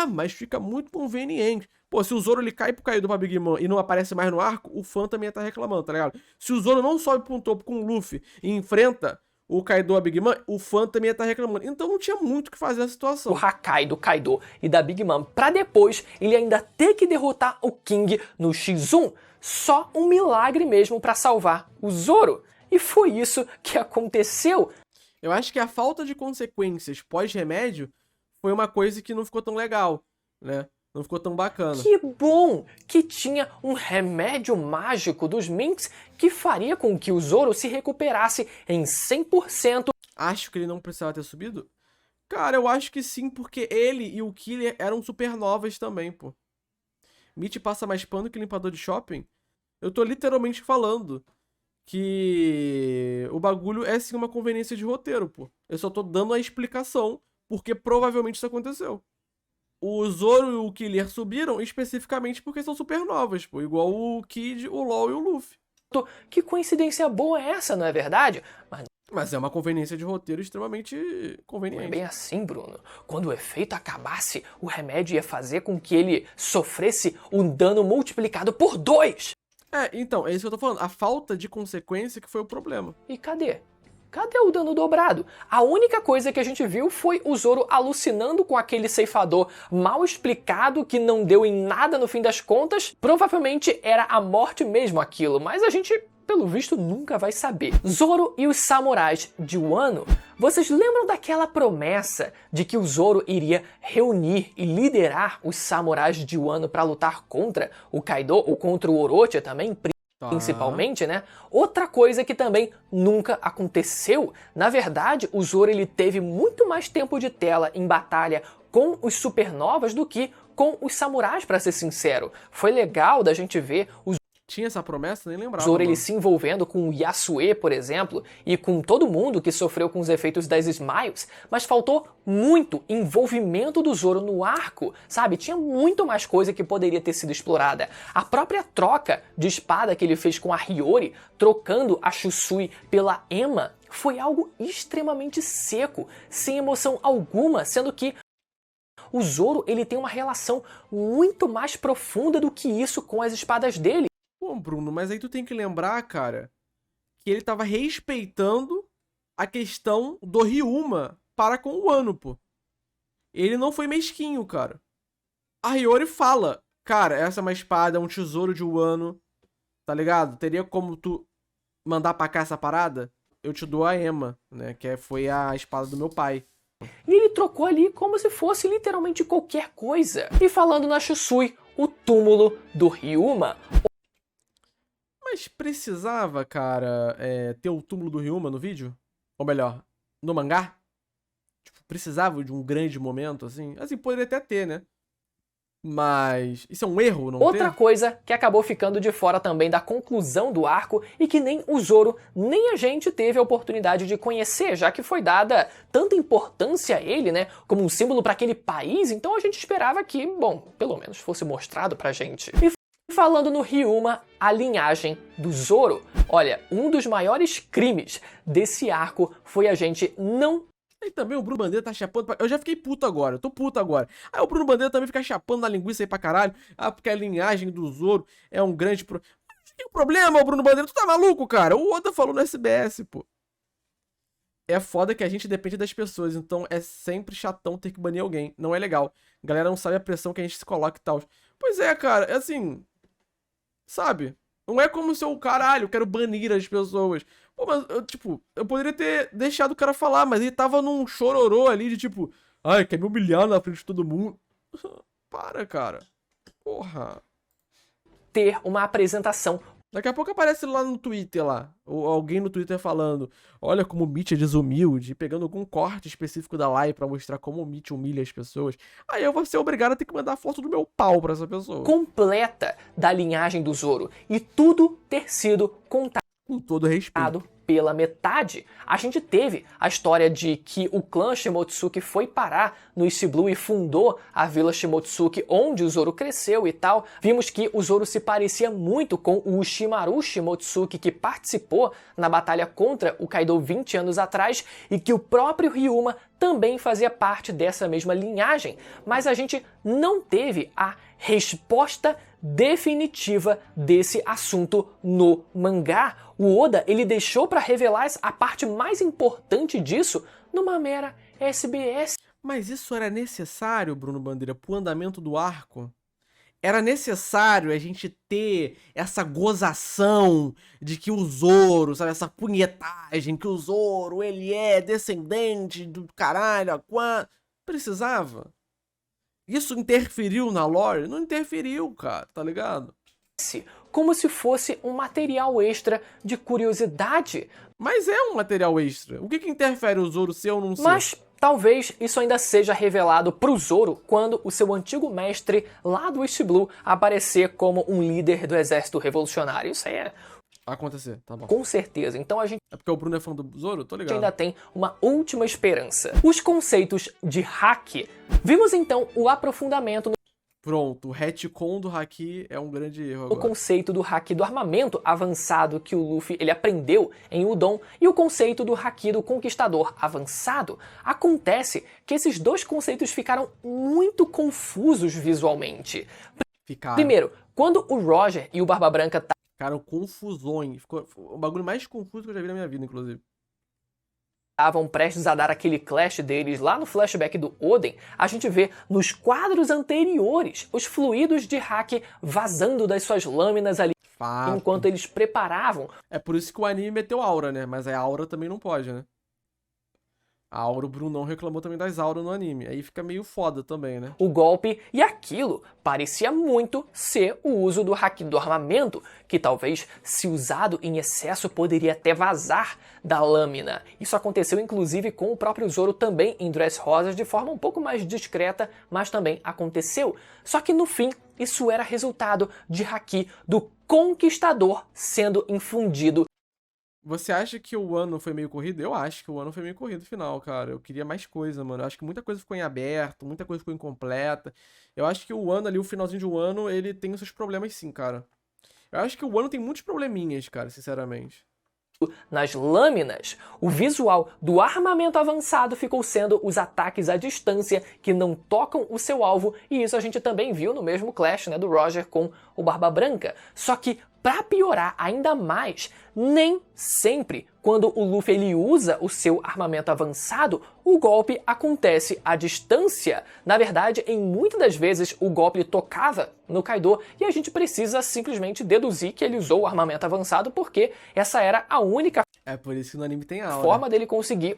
Mas fica muito conveniente. Pô, se o Zoro ele cai pro Kaido pra Big Mom e não aparece mais no arco, o fã também ia tá reclamando, tá ligado? Se o Zoro não sobe pra um topo com o Luffy e enfrenta o Kaido a Big Mom, o fã também ia tá reclamando. Então não tinha muito o que fazer na situação. O Hakai do Kaido e da Big Mom pra depois ele ainda ter que derrotar o King no X1. Só um milagre mesmo pra salvar o Zoro. E foi isso que aconteceu. Eu acho que a falta de consequências pós-remédio foi uma coisa que não ficou tão legal, né? Não ficou tão bacana. Que bom que tinha um remédio mágico dos Minks que faria com que o Zoro se recuperasse em 100%. Acho que ele não precisava ter subido? Cara, eu acho que sim, porque ele e o Killer eram supernovas também, pô. Mitch passa mais pano que limpador de shopping? Eu tô literalmente falando que o bagulho é sim uma conveniência de roteiro, pô. Eu só tô dando a explicação porque provavelmente isso aconteceu. O Zoro e o Killer subiram especificamente porque são supernovas, pô. Igual o Kid, o LoL e o Luffy. Que coincidência boa é essa, não é verdade? Mas é uma conveniência de roteiro extremamente conveniente. Não é bem assim, Bruno. Quando o efeito acabasse, o remédio ia fazer com que ele sofresse um dano multiplicado por 2. Então, é isso que eu tô falando. A falta de consequência que foi o problema. E cadê? Cadê o dano dobrado? A única coisa que a gente viu foi o Zoro alucinando com aquele ceifador mal explicado que não deu em nada no fim das contas. Provavelmente era a morte mesmo aquilo, mas a gente, pelo visto, nunca vai saber. Zoro e os samurais de Wano. Vocês lembram daquela promessa de que o Zoro iria reunir e liderar os samurais de Wano para lutar contra o Kaido ou contra o Orochi também? Principalmente, né? Outra coisa que também nunca aconteceu. Na verdade, o Zoro ele teve muito mais tempo de tela em batalha com os supernovas do que com os samurais, pra ser sincero. Foi legal da gente ver os Tinha essa promessa? Nem lembrava. Zoro ele se envolvendo com o Yasue, por exemplo, e com todo mundo que sofreu com os efeitos das Smiles, mas faltou muito envolvimento do Zoro no arco, sabe? Tinha muito mais coisa que poderia ter sido explorada. A própria troca de espada que ele fez com a Hiyori, trocando a Shusui pela Emma, foi algo extremamente seco, sem emoção alguma, sendo que o Zoro ele tem uma relação muito mais profunda do que isso com as espadas dele. Bom, Bruno, mas aí tu tem que lembrar, cara, que ele tava respeitando a questão do Ryuma para com o Wano, pô. Ele não foi mesquinho, cara. A Hiyori fala, cara, essa é uma espada, é um tesouro de Wano, tá ligado? Teria como tu mandar pra cá essa parada? Eu te dou a Emma, né, que foi a espada do meu pai. E ele trocou ali como se fosse literalmente qualquer coisa. E falando na Shusui, o túmulo do Ryuma. Mas precisava, cara, ter o túmulo do Ryuma no vídeo? Ou melhor, no mangá? Tipo, precisava de um grande momento, assim? Assim, poderia até ter, né? Mas isso é um erro, não Outra ter? coisa que acabou ficando de fora também da conclusão do arco e que nem o Zoro, nem a gente teve a oportunidade de conhecer, já que foi dada tanta importância a ele, né, como um símbolo para aquele país, então a gente esperava que, bom, pelo menos fosse mostrado pra gente. E falando no Ryuma, a linhagem do Zoro, olha, um dos maiores crimes desse arco foi a gente não... Aí também o Bruno Bandeira tá chapando pra... Eu já fiquei puto agora, eu tô puto agora. Aí o Bruno Bandeira também fica chapando na linguiça aí pra caralho. Ah, porque a linhagem do Zoro é um grande... Que problema, o Bruno Bandeira? Tu tá maluco, cara? O Oda falou no SBS, pô. É foda que a gente depende das pessoas, então é sempre chatão ter que banir alguém. Não é legal. A galera não sabe a pressão que a gente se coloca e tal. Pois é, cara, é assim... Sabe? Não é como se eu, caralho, quero banir as pessoas. Pô, mas eu, tipo, eu poderia ter deixado o cara falar, mas ele tava num chororô ali de tipo, ai, quer me humilhar na frente de todo mundo. Para, cara. Porra. Ter uma apresentação. Daqui a pouco aparece lá no Twitter lá, ou alguém no Twitter falando, olha como o Mitch é desumilde, pegando algum corte específico da live pra mostrar como o Mitch humilha as pessoas. Aí eu vou ser obrigado a ter que mandar foto do meu pau pra essa pessoa. Completa da linhagem do Zoro. E tudo ter sido contado. Com todo respeito. Pela metade. A gente teve a história de que o clã Shimotsuki foi parar no East Blue e fundou a Vila Shimotsuki, onde o Zoro cresceu e tal. Vimos que o Zoro se parecia muito com o Ushimaru Shimotsuki, que participou na batalha contra o Kaido 20 anos atrás, e que o próprio Ryuma também fazia parte dessa mesma linhagem. Mas a gente não teve a resposta definitiva desse assunto no mangá. O Oda, ele deixou para revelar a parte mais importante disso numa mera SBS. Mas isso era necessário, Bruno Bandeira, pro andamento do arco? Era necessário a gente ter essa gozação de que o Zoro, sabe, essa punhetagem, que o Zoro, ele é descendente do caralho, a quatro. Precisava? Isso interferiu na lore? Não interferiu, cara, tá ligado? Como se fosse um material extra de curiosidade. Mas é um material extra. O que interfere o Zoro ser ou não ser? Mas talvez isso ainda seja revelado pro Zoro quando o seu antigo mestre lá do East Blue aparecer como um líder do exército revolucionário. Isso aí é... acontecer, tá bom. Com certeza. Então a gente... É porque o Bruno é fã do Zoro? Tô ligado. ainda tem uma última esperança. Os conceitos de haki. Vimos então o aprofundamento no... Pronto, o retcon do Haki é um grande erro agora. O conceito do haki do armamento avançado que o Luffy ele aprendeu em Udon e o conceito do haki do conquistador avançado. Acontece que esses dois conceitos ficaram muito confusos visualmente. Primeiro, quando o Roger e o Barba Branca ficaram confusões. Ficou o bagulho mais confuso que eu já vi na minha vida, inclusive. estavam prestes a dar aquele clash deles lá no flashback do Oden, a gente vê nos quadros anteriores os fluidos de haki vazando das suas lâminas ali. Fato. Enquanto eles preparavam. É por isso que o anime meteu aura, né? Mas a aura também não pode, né? A aura, o Brunão reclamou também das auras no anime. Aí fica meio foda também, né? O golpe, e aquilo parecia muito ser o uso do haki do armamento, que talvez, se usado em excesso, poderia até vazar da lâmina. Isso aconteceu inclusive com o próprio Zoro também em Dressrosa de forma um pouco mais discreta, mas também aconteceu. Só que no fim, isso era resultado de haki do conquistador sendo infundido. Você acha que o ano foi meio corrido? Eu acho que o ano foi meio corrido no final, cara. Eu queria mais coisa, mano. Eu acho que muita coisa ficou em aberto, muita coisa ficou incompleta. Eu acho que o ano ali, o finalzinho de um ano, ele tem os seus problemas sim, cara. Eu acho que o ano tem muitos probleminhas, cara, sinceramente. Nas lâminas, o visual do armamento avançado ficou sendo os ataques à distância que não tocam o seu alvo, e isso a gente também viu no mesmo clash, né, do Roger com o Barba Branca. Só que, pra piorar ainda mais, nem sempre quando o Luffy ele usa o seu armamento avançado, o golpe acontece à distância. Na verdade, em muitas das vezes o golpe tocava no Kaido e a gente precisa simplesmente deduzir que ele usou o armamento avançado porque essa era a única É por isso que no anime tem aula. forma dele conseguir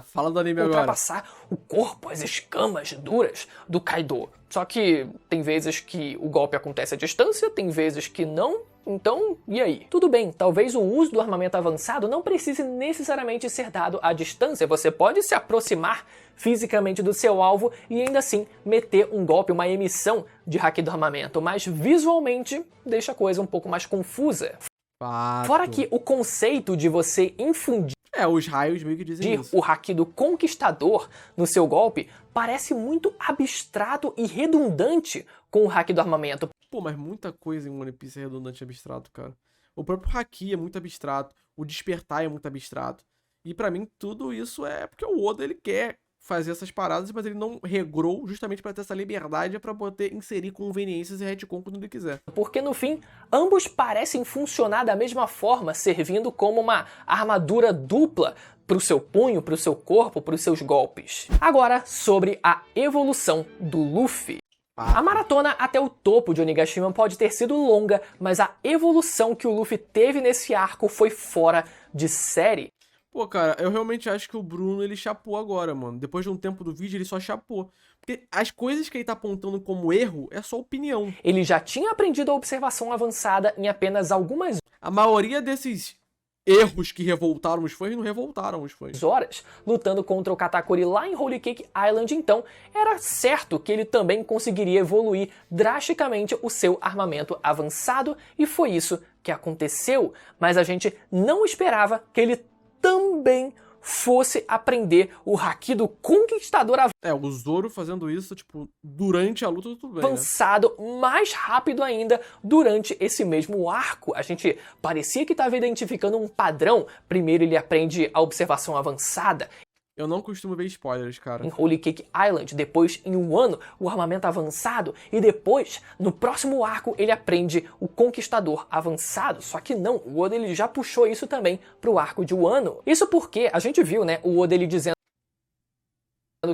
fala do anime agora. ultrapassar o corpo, as escamas duras do Kaido. Só que tem vezes que o golpe acontece à distância, tem vezes que não. Então, e aí? Tudo bem, talvez o uso do armamento avançado não precise necessariamente ser dado à distância. Você pode se aproximar fisicamente do seu alvo e ainda assim meter um golpe, uma emissão de haki do armamento, mas visualmente deixa a coisa um pouco mais confusa. Fato. Fora que o conceito de você infundir os raios meio que dizem isso. o haki do conquistador no seu golpe parece muito abstrato e redundante com o haki do armamento. Pô, mas muita coisa em One Piece é redundante e abstrato, cara. O próprio haki é muito abstrato, o despertar é muito abstrato. E pra mim, tudo isso é porque o Oda, ele quer fazer essas paradas, mas ele não regrou justamente pra ter essa liberdade pra poder inserir conveniências e retcon quando ele quiser. Porque no fim, ambos parecem funcionar da mesma forma, servindo como uma armadura dupla para o seu punho, para o seu corpo, para os seus golpes. Agora, sobre a evolução do Luffy. A maratona até o topo de Onigashima pode ter sido longa, mas a evolução que o Luffy teve nesse arco foi fora de série. Pô, cara, eu realmente acho que o Bruno, ele chapou agora, mano. Depois de um tempo do vídeo, ele só chapou. Porque as coisas que ele tá apontando como erro é só opinião. Ele já tinha aprendido a observação avançada em apenas algumas A maioria desses erros que revoltaram os fãs não revoltaram os fãs. horas lutando contra o Katakuri lá em Holy Cake Island, então era certo que ele também conseguiria evoluir drasticamente o seu armamento avançado, e foi isso que aconteceu, mas a gente não esperava que ele também fosse aprender o Haki do Conquistador O Zoro fazendo isso, tipo, durante a luta, tudo bem, né? avançado mais rápido ainda durante esse mesmo arco. A gente parecia que estava identificando um padrão. Primeiro ele aprende a observação avançada Eu não costumo ver spoilers, cara. em Holy Cake Island, depois em Wano o armamento avançado, e depois no próximo arco ele aprende o Conquistador avançado. Só que não, o Oda ele já puxou isso também pro arco de Wano. Isso porque a gente viu, né, o Oda ele dizendo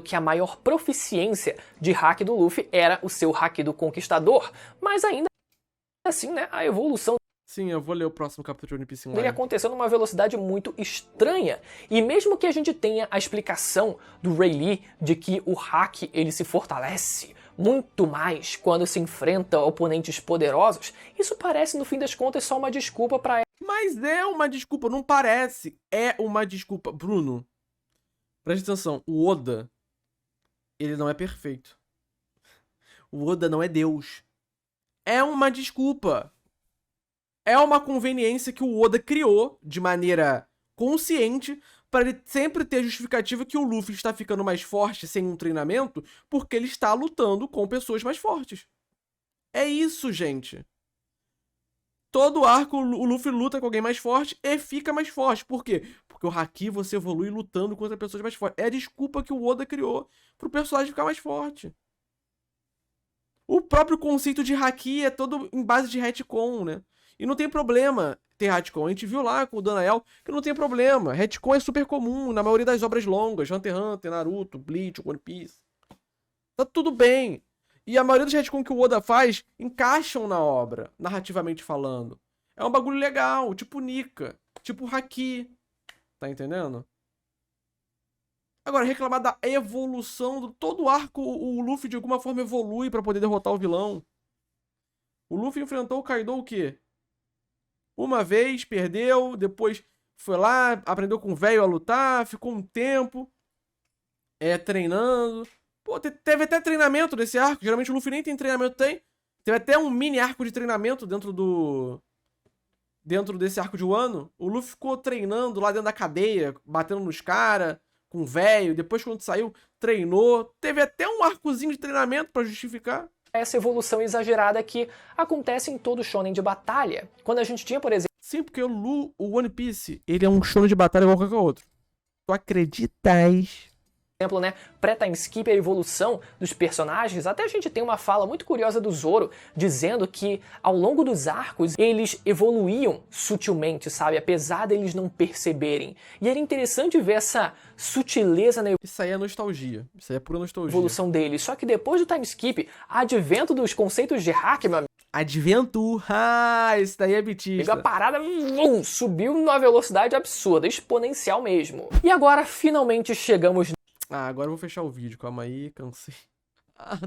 que a maior proficiência de Haki do Luffy era o seu Haki do Conquistador, mas ainda assim, né, a evolução Sim, eu vou ler o próximo capítulo de One Piece ele online. aconteceu numa velocidade muito estranha. E mesmo que a gente tenha a explicação do Rayleigh de que o Haki ele se fortalece muito mais quando se enfrenta oponentes poderosos, isso parece no fim das contas só uma desculpa para Mas é uma desculpa, não parece. É uma desculpa. Bruno, presta atenção. O Oda, ele não é perfeito. O Oda não é Deus. É uma desculpa. É uma conveniência que o Oda criou de maneira consciente para ele sempre ter justificativa que o Luffy está ficando mais forte sem um treinamento porque ele está lutando com pessoas mais fortes. É isso, gente. Todo arco o Luffy luta com alguém mais forte e fica mais forte. Por quê? Porque o Haki você evolui lutando contra pessoas mais fortes. É a desculpa que o Oda criou pro personagem ficar mais forte. O próprio conceito de Haki é todo em base de retcon, né? E não tem problema ter retcon. A gente viu lá com o Danael que não tem problema. Retcon é super comum na maioria das obras longas. Hunter x Hunter, Naruto, Bleach, One Piece. Tá tudo bem. E a maioria dos retcon que o Oda faz encaixam na obra, narrativamente falando. É um bagulho legal, tipo Nika, tipo Haki. Tá entendendo? Agora, reclamar da evolução do todo arco, o Luffy de alguma forma evolui pra poder derrotar o vilão. O Luffy enfrentou o Kaido o quê? Uma vez, perdeu, depois foi lá, aprendeu com o velho a lutar, ficou um tempo treinando. Pô, teve até treinamento nesse arco. Geralmente o Luffy nem tem treinamento, tem. Teve até um mini arco de treinamento dentro desse arco de Wano. O Luffy ficou treinando lá dentro da cadeia, batendo nos caras, com o velho. Depois, quando saiu, treinou. Teve até um arcozinho de treinamento pra justificar essa evolução exagerada que acontece em todo shonen de batalha. Quando a gente tinha, por exemplo, sim, porque o One Piece, ele é um shonen de batalha igual qualquer outro. Tu acreditas? né, pré-time skip, a evolução dos personagens, até a gente tem uma fala muito curiosa do Zoro, dizendo que ao longo dos arcos eles evoluíam sutilmente, sabe, apesar deles não perceberem. E era interessante ver essa sutileza na Isso aí é nostalgia, isso aí é pura nostalgia. evolução deles, só que depois do time skip, advento dos conceitos de hack, meu amigo, Advento, esse daí é bitista. a parada subiu numa velocidade absurda, exponencial mesmo. E agora finalmente chegamos agora eu vou fechar o vídeo, calma aí, cansei.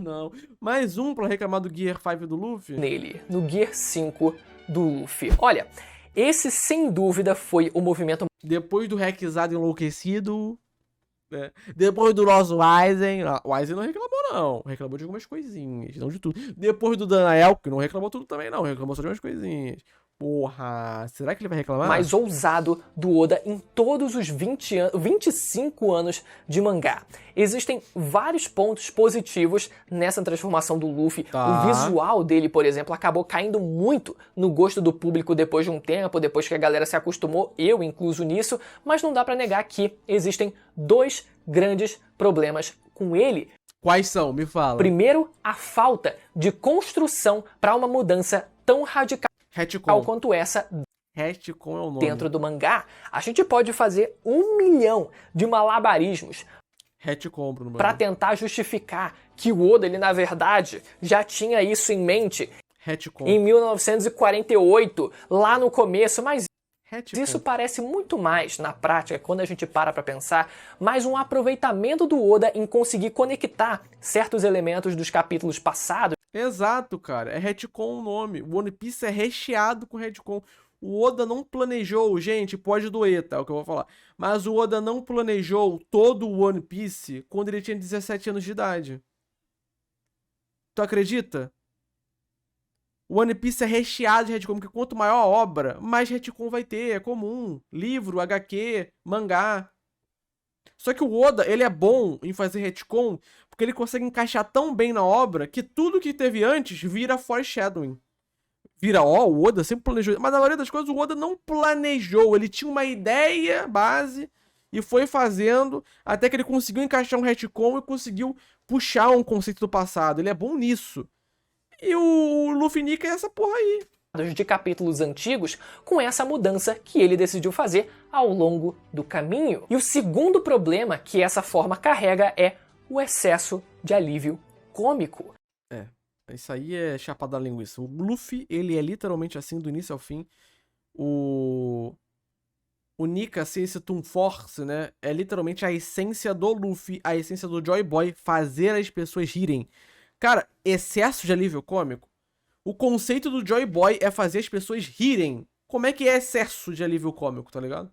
Não. Mais um pra reclamar do Gear 5 do Luffy? nele, no Gear 5 do Luffy. Olha, esse sem dúvida foi o movimento Depois do Hackzado enlouquecido, depois do nosso Aizen. O Aizen não reclamou não. Reclamou de algumas coisinhas, não de tudo. Depois do Danael, que não reclamou tudo também, não. Reclamou só de umas coisinhas. Porra, será que ele vai reclamar? Mais ousado do Oda em todos os 25 anos de mangá. Existem vários pontos positivos nessa transformação do Luffy. Tá. O visual dele, por exemplo, acabou caindo muito no gosto do público depois de um tempo, depois que a galera se acostumou, eu incluso nisso, mas não dá pra negar que existem dois grandes problemas com ele. Quais são? Me fala. Primeiro, a falta de construção para uma mudança tão radical Retcon. quanto essa Retcon é o nome. dentro do mangá. A gente pode fazer 1 milhão de malabarismos Retcon, Bruno. para tentar justificar que o Oda, ele na verdade já tinha isso em mente Retcon. em 1948, lá no começo, mas Retcon. isso parece muito mais, na prática, quando a gente para pra pensar, mais um aproveitamento do Oda em conseguir conectar certos elementos dos capítulos passados. Exato, cara. É retcon o nome. O One Piece é recheado com retcon. O Oda não planejou, gente, pode doer, tá? É o que eu vou falar. Mas o Oda não planejou todo o One Piece quando ele tinha 17 anos de idade. Tu acredita? O One Piece é recheado de retcon, porque quanto maior a obra, mais retcon vai ter. É comum. Livro, HQ, mangá. Só que o Oda, ele é bom em fazer retcon porque ele consegue encaixar tão bem na obra que tudo que teve antes vira foreshadowing. Vira, o Oda sempre planejou. Mas na maioria das coisas o Oda não planejou. Ele tinha uma ideia base e foi fazendo até que ele conseguiu encaixar um retcon e conseguiu puxar um conceito do passado. Ele é bom nisso. E o Luffy Nika é essa porra aí. De capítulos antigos com essa mudança que ele decidiu fazer ao longo do caminho. E o segundo problema que essa forma carrega é o excesso de alívio cômico. Isso aí é chapada da linguiça. O Luffy, ele é literalmente assim do início ao fim. O Nika ser esse Toon Force, né? É literalmente a essência do Luffy, a essência do Joy Boy, fazer as pessoas rirem. Cara, excesso de alívio cômico. O conceito do Joy Boy é fazer as pessoas rirem. Como é que é excesso de alívio cômico, tá ligado?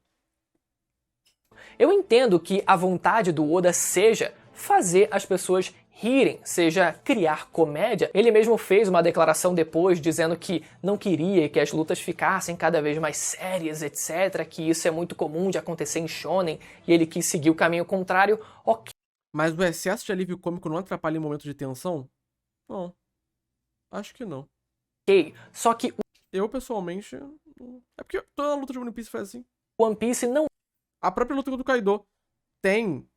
Eu entendo que a vontade do Oda seja fazer as pessoas rirem, seja criar comédia. Ele mesmo fez uma declaração depois dizendo que não queria que as lutas ficassem cada vez mais sérias, etc, que isso é muito comum de acontecer em shonen, e ele quis seguir o caminho contrário. Ok. Mas o excesso de alívio cômico não atrapalha em momentos de tensão? Não. Acho que não. Só que Eu, pessoalmente... É porque toda luta de One Piece foi assim. One Piece não A própria luta do Kaido tem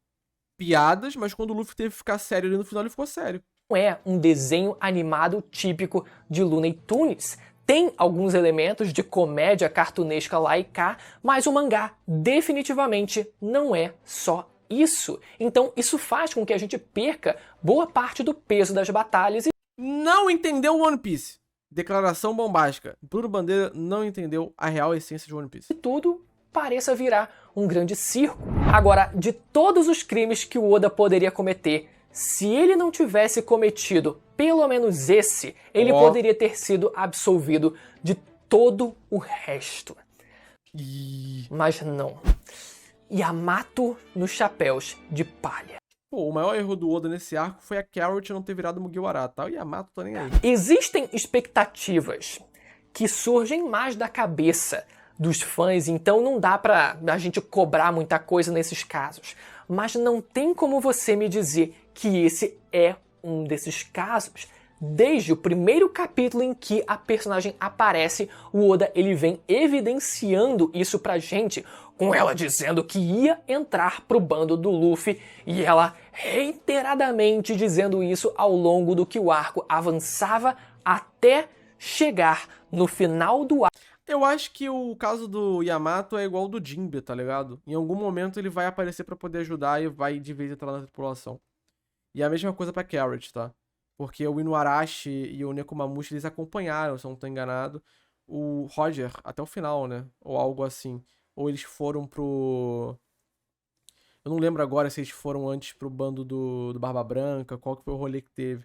piadas, mas quando o Luffy teve que ficar sério ali no final, ele ficou sério. é um desenho animado típico de Looney Tunes. Tem alguns elementos de comédia cartunesca lá e cá, mas o mangá definitivamente não é só isso. Então isso faz com que a gente perca boa parte do peso das batalhas e Não entendeu One Piece. Declaração bombástica. Bruno Bandeira não entendeu a real essência de One Piece. tudo pareça virar um grande circo. Agora, de todos os crimes que o Oda poderia cometer, se ele não tivesse cometido pelo menos esse, ele poderia ter sido absolvido de todo o resto. Mas não. Yamato nos chapéus de palha. Pô, o maior erro do Oda nesse arco foi a Carrot não ter virado Mugiwara, tá? O Yamato tá nem aí. Existem expectativas que surgem mais da cabeça dos fãs, então não dá pra a gente cobrar muita coisa nesses casos. Mas não tem como você me dizer que esse é um desses casos. Desde o primeiro capítulo em que a personagem aparece, o Oda ele vem evidenciando isso pra gente, com ela dizendo que ia entrar pro bando do Luffy, e ela reiteradamente dizendo isso ao longo do que o arco avançava até chegar no final do arco. Eu acho que o caso do Yamato é igual ao do Jinbe, tá ligado? Em algum momento ele vai aparecer pra poder ajudar e vai de vez entrar na tripulação. E a mesma coisa pra Carrot, tá? Porque o Inuarashi e o Nekomamushi, eles acompanharam, se eu não tô enganado, o Roger até o final, né? Ou algo assim. Ou eles foram pro... Eu não lembro agora se eles foram antes pro bando do Barba Branca, qual que foi o rolê que teve.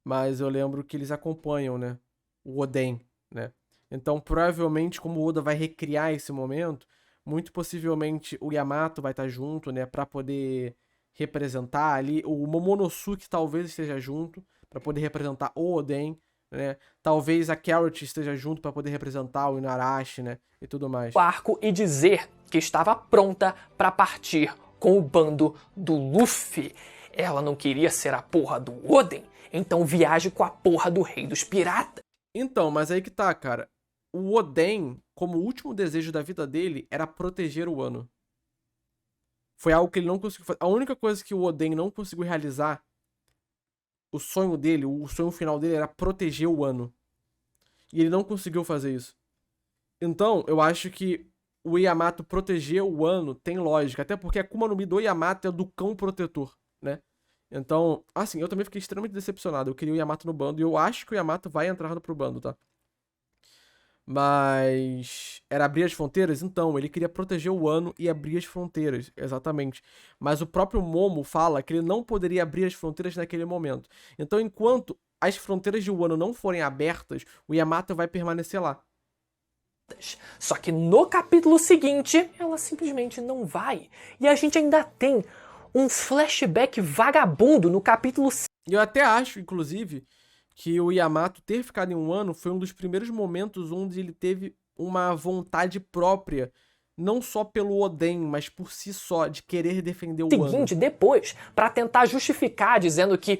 Mas eu lembro que eles acompanham, né? O Oden, né? Então, provavelmente, como o Oda vai recriar esse momento, muito possivelmente o Yamato vai estar junto, né? Pra poder representar ali. O Momonosuke talvez esteja junto pra poder representar o Oden, né? Talvez a Carrot esteja junto pra poder representar o Inarashi, né? E tudo mais. O arco e dizer que estava pronta pra partir com o bando do Luffy. Ela não queria ser a porra do Oden, então viaje com a porra do Rei dos Piratas. Então, mas aí que tá, cara. O Oden, como último desejo da vida dele, era proteger o Wano. Foi algo que ele não conseguiu fazer. A única coisa que o Oden não conseguiu realizar, o sonho dele, o sonho final dele era proteger o Wano. E ele não conseguiu fazer isso. Então, eu acho que o Yamato proteger o Wano tem lógica. Até porque a Akuma no Mi do Yamato é do cão protetor, né? Então, assim, eu também fiquei extremamente decepcionado. Eu queria o Yamato no bando e eu acho que o Yamato vai entrar pro bando, tá? Mas era abrir as fronteiras? Então, ele queria proteger o Wano e abrir as fronteiras, exatamente. Mas o próprio Momo fala que ele não poderia abrir as fronteiras naquele momento. Então, enquanto as fronteiras de Wano não forem abertas, o Yamato vai permanecer lá. Só que no capítulo seguinte, ela simplesmente não vai. E a gente ainda tem um flashback vagabundo no capítulo. E eu até acho, inclusive, que o Yamato ter ficado em um ano foi um dos primeiros momentos onde ele teve uma vontade própria, não só pelo Oden, mas por si só, de querer defender o Wano. Seguinte, depois, pra tentar justificar, dizendo que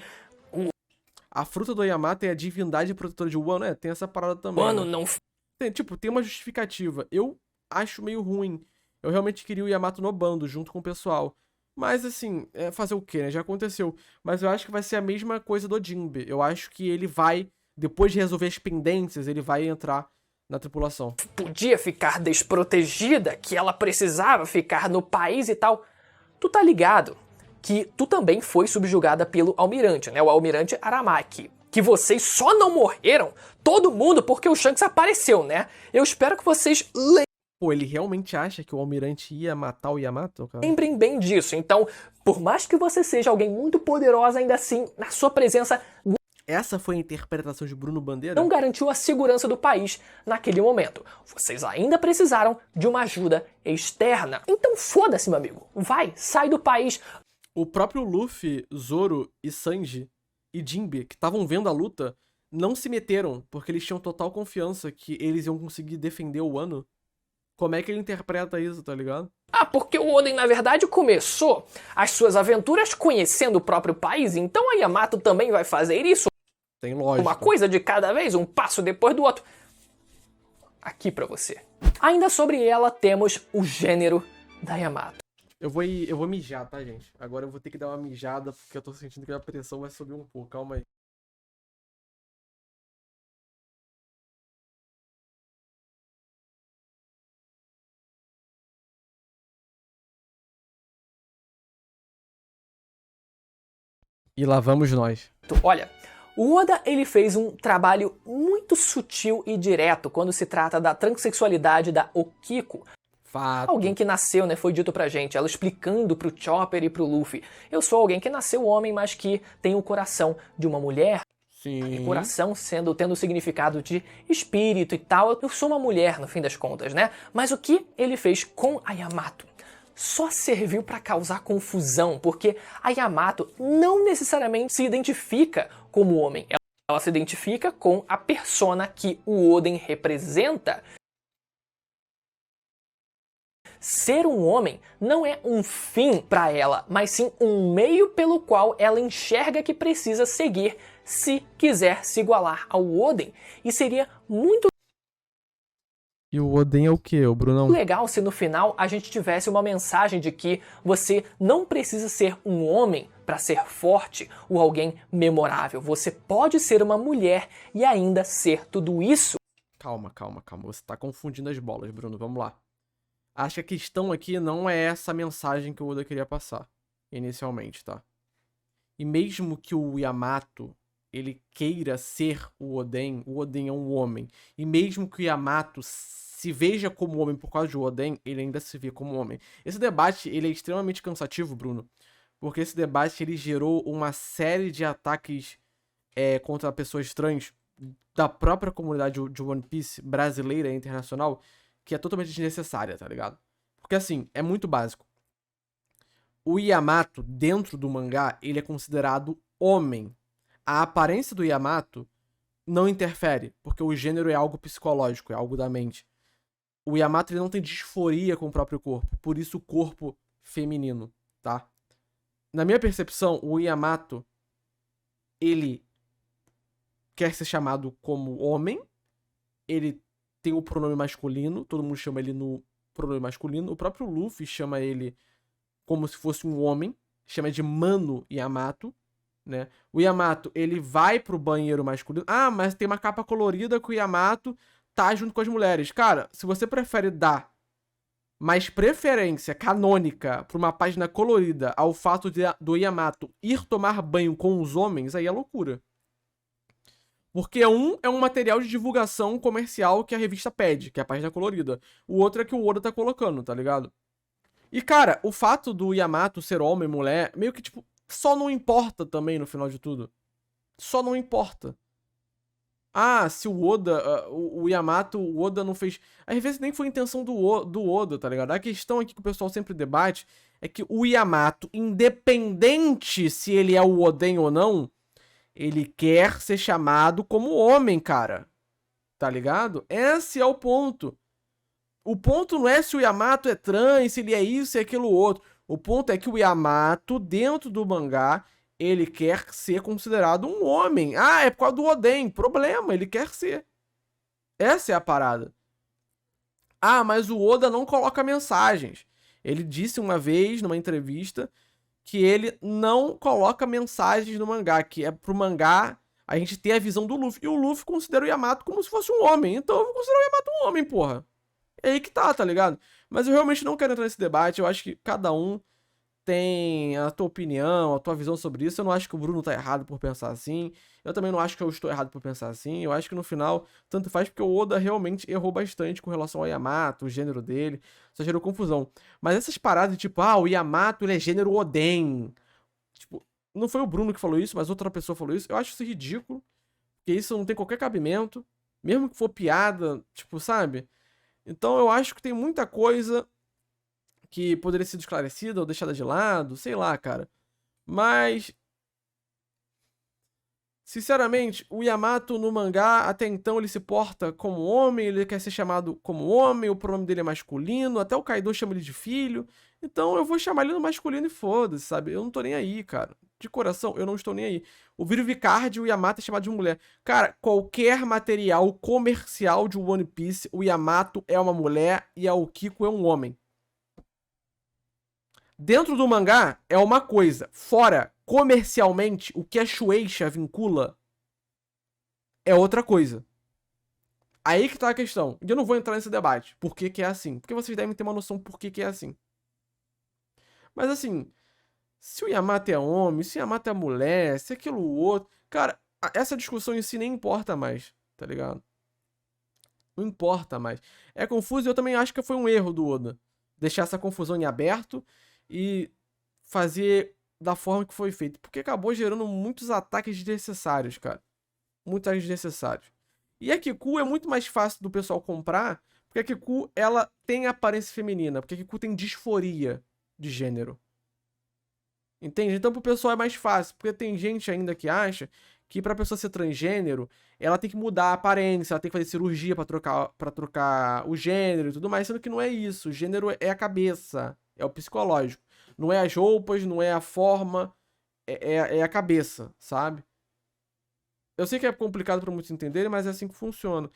a fruta do Yamato é a divindade protetora de Wano, tem essa parada também. Wano né? não. Tem uma justificativa. Eu acho meio ruim. Eu realmente queria o Yamato no bando, junto com o pessoal. Mas, assim, fazer o quê, né? Já aconteceu. Mas eu acho que vai ser a mesma coisa do Jinbe. Eu acho que ele vai, depois de resolver as pendências, ele vai entrar na tripulação. Podia ficar desprotegida, que ela precisava ficar no país e tal. Tu tá ligado que tu também foi subjugada pelo almirante, né? O almirante Aramaki. Que vocês só não morreram, todo mundo, porque o Shanks apareceu, né? Eu espero que vocês Pô, ele realmente acha que o almirante ia matar o Yamato, cara? lembrem bem disso. Então, por mais que você seja alguém muito poderosa, ainda assim, na sua presença Essa foi a interpretação de Bruno Bandeira? não garantiu a segurança do país naquele momento. Vocês ainda precisaram de uma ajuda externa. Então foda-se, meu amigo. Vai, sai do país. O próprio Luffy, Zoro e Sanji e Jinbe, que estavam vendo a luta, não se meteram, porque eles tinham total confiança que eles iam conseguir defender o Wano. Como é que ele interpreta isso, tá ligado? Ah, porque o Oden, na verdade, começou as suas aventuras conhecendo o próprio país, então a Yamato também vai fazer isso. Tem lógica. Uma coisa de cada vez, um passo depois do outro. Aqui pra você. Ainda sobre ela, temos o gênero da Yamato. Eu vou mijar, tá, gente? Agora eu vou ter que dar uma mijada, porque eu tô sentindo que a pressão vai subir um pouco. Calma aí. E lá vamos nós. Olha, o Oda ele fez um trabalho muito sutil e direto quando se trata da transexualidade da Okiko. Fato. Alguém que nasceu, né, foi dito pra gente, ela explicando pro Chopper e pro Luffy. Eu sou alguém que nasceu homem, mas que tem o coração de uma mulher. Sim. E coração tendo o significado de espírito e tal. Eu sou uma mulher, no fim das contas, né? Mas o que ele fez com a Yamato só serviu pra causar confusão, porque a Yamato não necessariamente se identifica como homem. Ela se identifica com a persona que o Oden representa. Ser um homem não é um fim para ela, mas sim um meio pelo qual ela enxerga que precisa seguir se quiser se igualar ao Oden. E seria muito E o Oden é o quê, o Brunão? legal se no final a gente tivesse uma mensagem de que você não precisa ser um homem para ser forte ou alguém memorável. Você pode ser uma mulher e ainda ser tudo isso. Calma. Você tá confundindo as bolas, Bruno. Vamos lá. Acho que a questão aqui não é essa mensagem que o Oda queria passar, inicialmente, tá? E mesmo que o Yamato, ele queira ser o Oden é um homem. E mesmo que o Yamato se veja como homem por causa de Oden, ele ainda se vê como homem. Esse debate, ele é extremamente cansativo, Bruno, porque esse debate, ele gerou uma série de ataques contra pessoas trans da própria comunidade de One Piece brasileira e internacional, que é totalmente desnecessária, tá ligado? Porque assim, é muito básico. o Yamato, dentro do mangá, ele é considerado homem. A aparência do Yamato não interfere, porque o gênero é algo psicológico, é algo da mente. O Yamato ele não tem disforia com o próprio corpo, por isso o corpo feminino, tá? Na minha percepção, o Yamato, ele quer ser chamado como homem, ele tem o pronome masculino, todo mundo chama ele no pronome masculino, o próprio Luffy chama ele como se fosse um homem, chama de Mano Yamato, né? O Yamato, ele vai pro banheiro masculino. Ah, mas tem uma capa colorida que o Yamato tá junto com as mulheres. Cara, se você prefere dar mais preferência canônica pra uma página colorida ao fato do Yamato ir tomar banho com os homens, aí é loucura. Porque um é um material de divulgação comercial que a revista pede, que é a página colorida. O outro é que o Oda tá colocando, tá ligado? E, cara, o fato do Yamato ser homem, mulher, meio que, tipo, só não importa também no final de tudo. Só não importa. Ah, se o Oda, o Yamato, o Oda não fez... Às vezes nem foi a intenção do Oda, tá ligado? A questão aqui que o pessoal sempre debate é que o Yamato, independente se ele é o Oden ou não, ele quer ser chamado como homem, cara. Tá ligado? Esse é o ponto. O ponto não é se o Yamato é trans, se ele é isso e aquilo outro. O ponto é que o Yamato, dentro do mangá, ele quer ser considerado um homem. Ah, é por causa do Oden. Problema, ele quer ser. Essa é a parada. Ah, mas o Oda não coloca mensagens. Ele disse uma vez, numa entrevista, que ele não coloca mensagens no mangá, que é pro mangá a gente ter a visão do Luffy. E o Luffy considera o Yamato como se fosse um homem. Então eu vou considerar o Yamato um homem, porra. É aí que tá ligado? Mas eu realmente não quero entrar nesse debate. Eu acho que cada um tem a tua opinião, a tua visão sobre isso. Eu não acho que o Bruno tá errado por pensar assim. Eu também não acho que eu estou errado por pensar assim. Eu acho que no final, tanto faz porque o Oda realmente errou bastante com relação ao Yamato, o gênero dele. Só gerou confusão. Mas essas paradas, tipo, ah, o Yamato ele é gênero Oden. Tipo, não foi o Bruno que falou isso, mas outra pessoa falou isso. Eu acho isso ridículo. Porque isso não tem qualquer cabimento. Mesmo que for piada, tipo, sabe? Então eu acho que tem muita coisa que poderia ser esclarecida ou deixada de lado, sei lá, cara. Mas, sinceramente, o Yamato no mangá, até então ele se porta como homem, ele quer ser chamado como homem, o pronome dele é masculino, até o Kaido chama ele de filho. Então eu vou chamar ele no masculino e foda-se, sabe? Eu não tô nem aí, cara. De coração, eu não estou nem aí. O Viro Vicard, o Yamato é chamado de mulher. Cara, qualquer material comercial de One Piece, o Yamato é uma mulher e a Okiko é um homem. Dentro do mangá é uma coisa. Fora, comercialmente, o que a Shueisha vincula é outra coisa. Aí que tá a questão. E eu não vou entrar nesse debate. Por que que é assim? Porque vocês devem ter uma noção por que que é assim. Mas assim, se o Yamato é homem, se o Yamato é mulher, se aquilo outro... Cara, essa discussão em si nem importa mais, tá ligado? Não importa mais. É confuso e eu também acho que foi um erro do Oda. Deixar essa confusão em aberto e fazer da forma que foi feito. Porque acabou gerando muitos ataques desnecessários, cara. Muitos ataques desnecessários. E a Kiku é muito mais fácil do pessoal comprar, porque a Kiku, ela tem aparência feminina, porque a Kiku tem disforia de gênero. Entende? Então pro pessoal é mais fácil, porque tem gente ainda que acha que pra pessoa ser transgênero, ela tem que mudar a aparência, ela tem que fazer cirurgia pra trocar o gênero e tudo mais, sendo que não é isso. O gênero é a cabeça, é o psicológico. Não é as roupas, não é a forma, é a cabeça, sabe? Eu sei que é complicado pra muitos entenderem, mas é assim que funciona.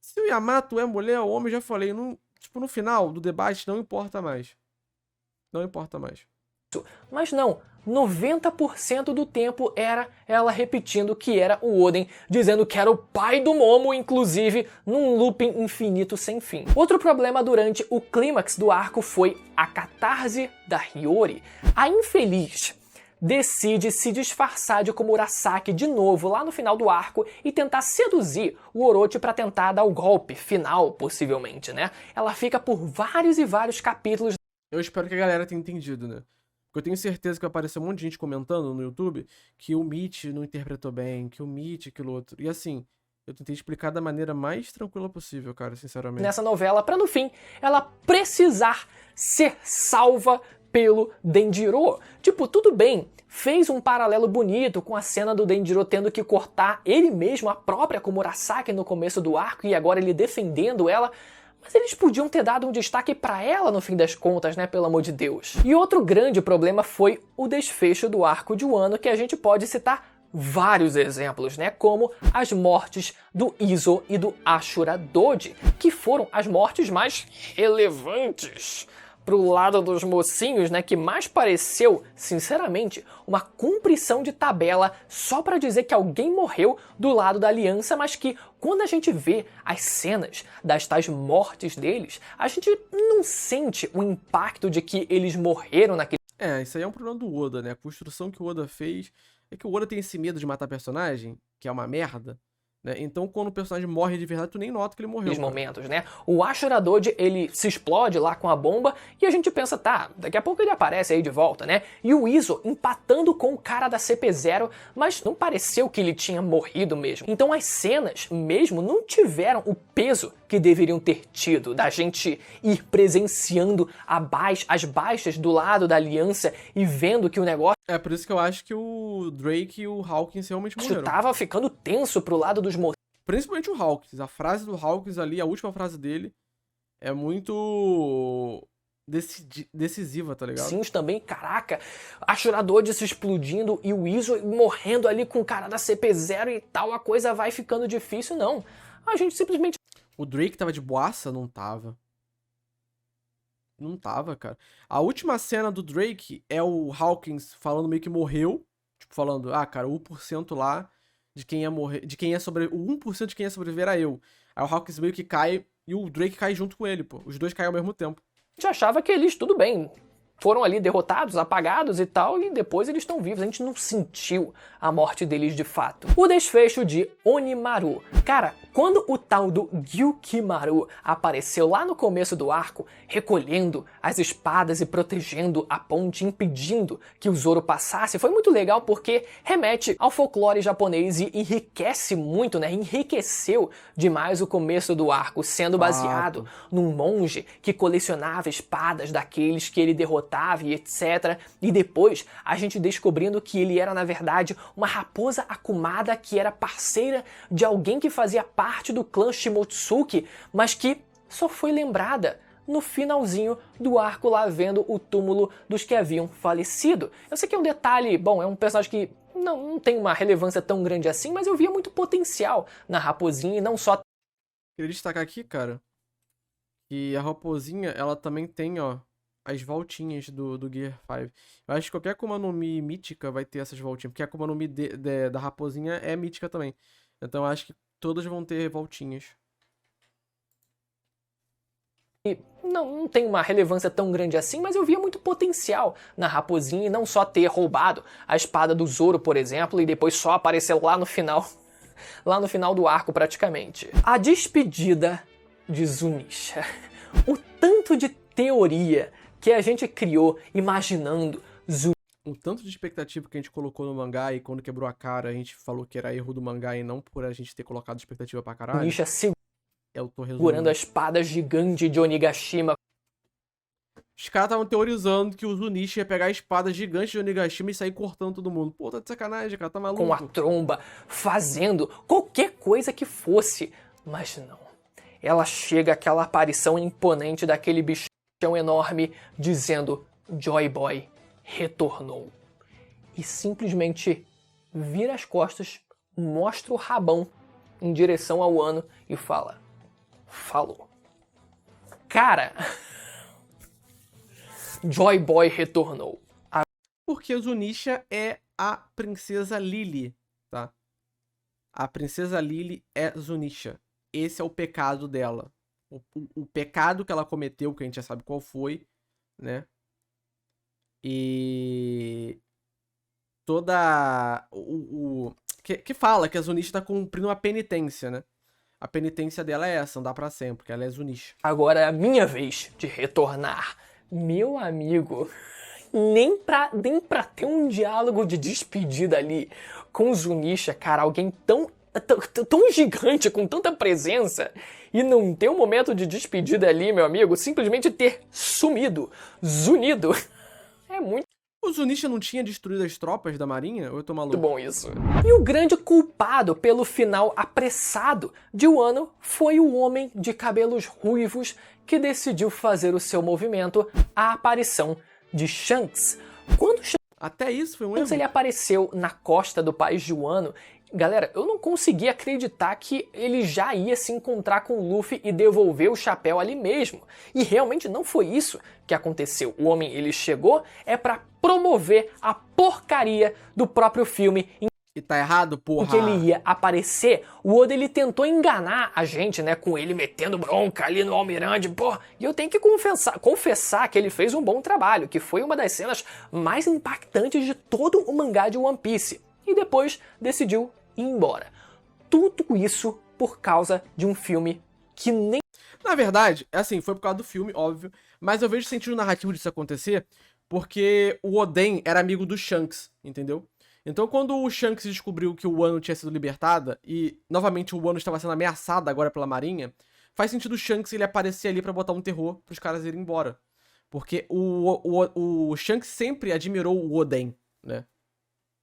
Se o Yamato é mulher ou homem, já falei, tipo, no final do debate não importa mais. Não importa mais. Mas não, 90% do tempo era ela repetindo que era o Oden, dizendo que era o pai do Momo, inclusive num looping infinito sem fim. Outro problema durante o clímax do arco foi a catarse da Hiyori. A infeliz decide se disfarçar de Komurasaki de novo lá no final do arco e tentar seduzir o Orochi para tentar dar o golpe final, possivelmente, né? Ela fica por vários e vários capítulos. Eu espero que a galera tenha entendido, né? Porque eu tenho certeza que vai aparecer um monte de gente comentando no YouTube que o Mitch não interpretou bem, que o Mitch, aquilo outro. E assim, eu tentei explicar da maneira mais tranquila possível, cara, sinceramente. Nessa novela, pra no fim, ela precisar ser salva pelo Denjiro. Tipo, tudo bem, fez um paralelo bonito com a cena do Denjiro tendo que cortar ele mesmo, a própria Komurasaki no começo do arco, e agora ele defendendo ela, mas eles podiam ter dado um destaque pra ela no fim das contas, né, pelo amor de Deus. E outro grande problema foi o desfecho do arco de Wano, que a gente pode citar vários exemplos, né, como as mortes do Izo e do Ashura Doji, que foram as mortes mais relevantes pro lado dos mocinhos, né, que mais pareceu, sinceramente, uma cumprição de tabela só pra dizer que alguém morreu do lado da aliança, mas que quando a gente vê as cenas das tais mortes deles, a gente não sente o impacto de que eles morreram naquele... Isso aí é um problema do Oda, né? A construção que o Oda fez é que o Oda tem esse medo de matar personagem, que é uma merda, né? Então quando o personagem morre de verdade, tu nem nota que ele morreu. Naqueles momentos, né? O Ashura Doji, ele se explode lá com a bomba e a gente pensa, tá, daqui a pouco ele aparece aí de volta, né? E o Izo empatando com o cara da CP0, mas não pareceu que ele tinha morrido mesmo. Então as cenas mesmo não tiveram o peso que deveriam ter tido, da gente ir presenciando as baixas do lado da aliança e vendo que o negócio... É por isso que eu acho que o Drake e o Hawkins realmente morreram. Tava ficando tenso pro lado dos mocinhos. Principalmente o Hawkins. A frase do Hawkins ali, a última frase dele, é muito decisiva, tá ligado? Sim, também, caraca, Ashura Doji se explodindo e o Izo morrendo ali com o cara da CP0 e tal, a coisa vai ficando difícil, não. A gente simplesmente... O Drake tava de boaça? Não tava. Não tava, cara. A última cena do Drake é o Hawkins falando meio que morreu. Tipo, falando, cara, o 1% lá de quem ia morrer, de quem ia sobreviver, o 1% de quem ia sobreviver era eu. Aí o Hawkins meio que cai e o Drake cai junto com ele, pô. Os dois caem ao mesmo tempo. A gente achava que eles, tudo bem, foram ali derrotados, apagados e tal, e depois eles estão vivos. A gente não sentiu a morte deles de fato. O desfecho de Onimaru. Cara, quando o tal do Gyukimaru apareceu lá no começo do arco, recolhendo as espadas e protegendo a ponte, impedindo que o Zoro passasse, foi muito legal porque remete ao folclore japonês e enriquece muito, né? Enriqueceu demais o começo do arco, sendo baseado num monge que colecionava espadas daqueles que ele derrotava e etc. E depois a gente descobrindo que ele era, na verdade, uma raposa Akumada que era parceira de alguém que fazia parte do clã Shimotsuki, mas que só foi lembrada no finalzinho do arco lá vendo o túmulo dos que haviam falecido. Eu sei que é um detalhe, bom, é um personagem que não tem uma relevância tão grande assim, mas eu via muito potencial na raposinha e não só... Queria destacar aqui, cara, que a raposinha, ela também tem, ó, as voltinhas do Gear 5. Eu acho que qualquer Akuma no Mi mítica vai ter essas voltinhas, porque a Akuma no Mi da raposinha é mítica também. Então eu acho que todas vão ter voltinhas. E não tem uma relevância tão grande assim, mas eu via muito potencial na raposinha e não só ter roubado a espada do Zoro, por exemplo, e depois só aparecer lá no final do arco praticamente. A despedida de Zunisha. O tanto de teoria que a gente criou imaginando Zunisha. O tanto de expectativa que a gente colocou no mangá e quando quebrou a cara a gente falou que era erro do mangá e não por a gente ter colocado expectativa pra caralho. Zunisha Eu tô segurando a espada gigante de Onigashima. Os caras estavam teorizando que o Zunisha ia pegar a espada gigante de Onigashima e sair cortando todo mundo. Pô, tá de sacanagem, cara, tá maluco. Com a tromba, fazendo qualquer coisa que fosse. Mas não. Ela chega aquela aparição imponente daquele bichão enorme dizendo Joy Boy retornou. E simplesmente vira as costas, mostra o rabão em direção ao Wano e fala: falou. Cara, Joy Boy retornou. Porque o Zunisha é a princesa Lily, tá? A princesa Lily é Zunisha. Esse é o pecado dela. O pecado que ela cometeu, que a gente já sabe qual foi, né? E toda que fala que a Zunisha tá cumprindo uma penitência, né? A penitência dela é essa, andar pra sempre, porque ela é Zunisha. Agora é a minha vez de retornar. Meu amigo, nem pra ter um diálogo de despedida ali com Zunisha, cara, alguém tão gigante, com tanta presença, e não ter um momento de despedida ali, meu amigo, simplesmente ter sumido, zunido. É muito O Zunisha não tinha destruído as tropas da marinha? Ou eu tô maluco? bom isso. E o grande culpado pelo final apressado de Wano foi o homem de cabelos ruivos que decidiu fazer o seu movimento, a aparição de Shanks. Quando Até isso foi um erro. Shanks ele apareceu na costa do país de Wano, galera, eu não consegui acreditar que ele já ia se encontrar com o Luffy e devolver o chapéu ali mesmo. E realmente não foi isso que aconteceu. O homem, ele chegou pra promover a porcaria do próprio filme E tá errado, porra. em que ele ia aparecer. O Oda, ele tentou enganar a gente, né, com ele metendo bronca ali no almirante, pô. E eu tenho que confessar que ele fez um bom trabalho, que foi uma das cenas mais impactantes de todo o mangá de One Piece. E depois decidiu ir embora. Tudo isso por causa de um filme que nem... Na verdade, assim, foi por causa do filme, óbvio, mas eu vejo sentido narrativo disso acontecer porque o Oden era amigo do Shanks, entendeu? Então quando o Shanks descobriu que o Wano tinha sido libertada e, novamente, o Wano estava sendo ameaçado agora pela marinha, faz sentido o Shanks ele aparecer ali pra botar um terror pros caras irem embora. Porque o Shanks sempre admirou o Oden, né?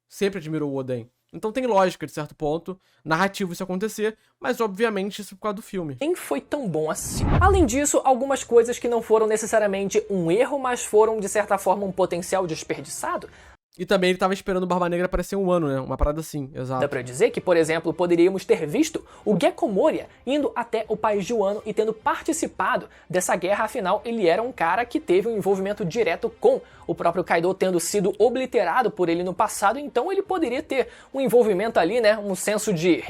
Sempre admirou o Oden. Então tem lógica, de certo ponto, narrativo isso acontecer, mas obviamente isso por causa do filme. nem foi tão bom assim. Além disso, algumas coisas que não foram necessariamente um erro, mas foram, de certa forma, um potencial desperdiçado. E também ele tava esperando o Barba Negra aparecer um ano, né? Uma parada assim, Dá exato. pra dizer que, por exemplo, poderíamos ter visto o Gekko Moria indo até o país de Wano e tendo participado dessa guerra, afinal ele era um cara que teve um envolvimento direto com o próprio Kaido, tendo sido obliterado por ele no passado, então ele poderia ter um envolvimento ali, né, um senso de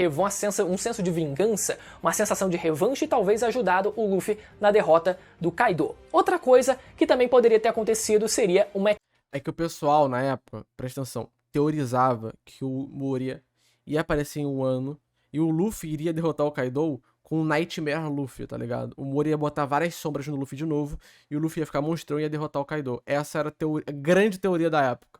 vingança, uma sensação de revanche e talvez ajudado o Luffy na derrota do Kaido. Outra coisa que também poderia ter acontecido seria uma É que o pessoal, na época, presta atenção, teorizava que o Moria ia aparecer em um ano e o Luffy iria derrotar o Kaido com o Nightmare Luffy, tá ligado? O Moria ia botar várias sombras no Luffy de novo e o Luffy ia ficar monstrão e ia derrotar o Kaido. Essa era a grande teoria da época.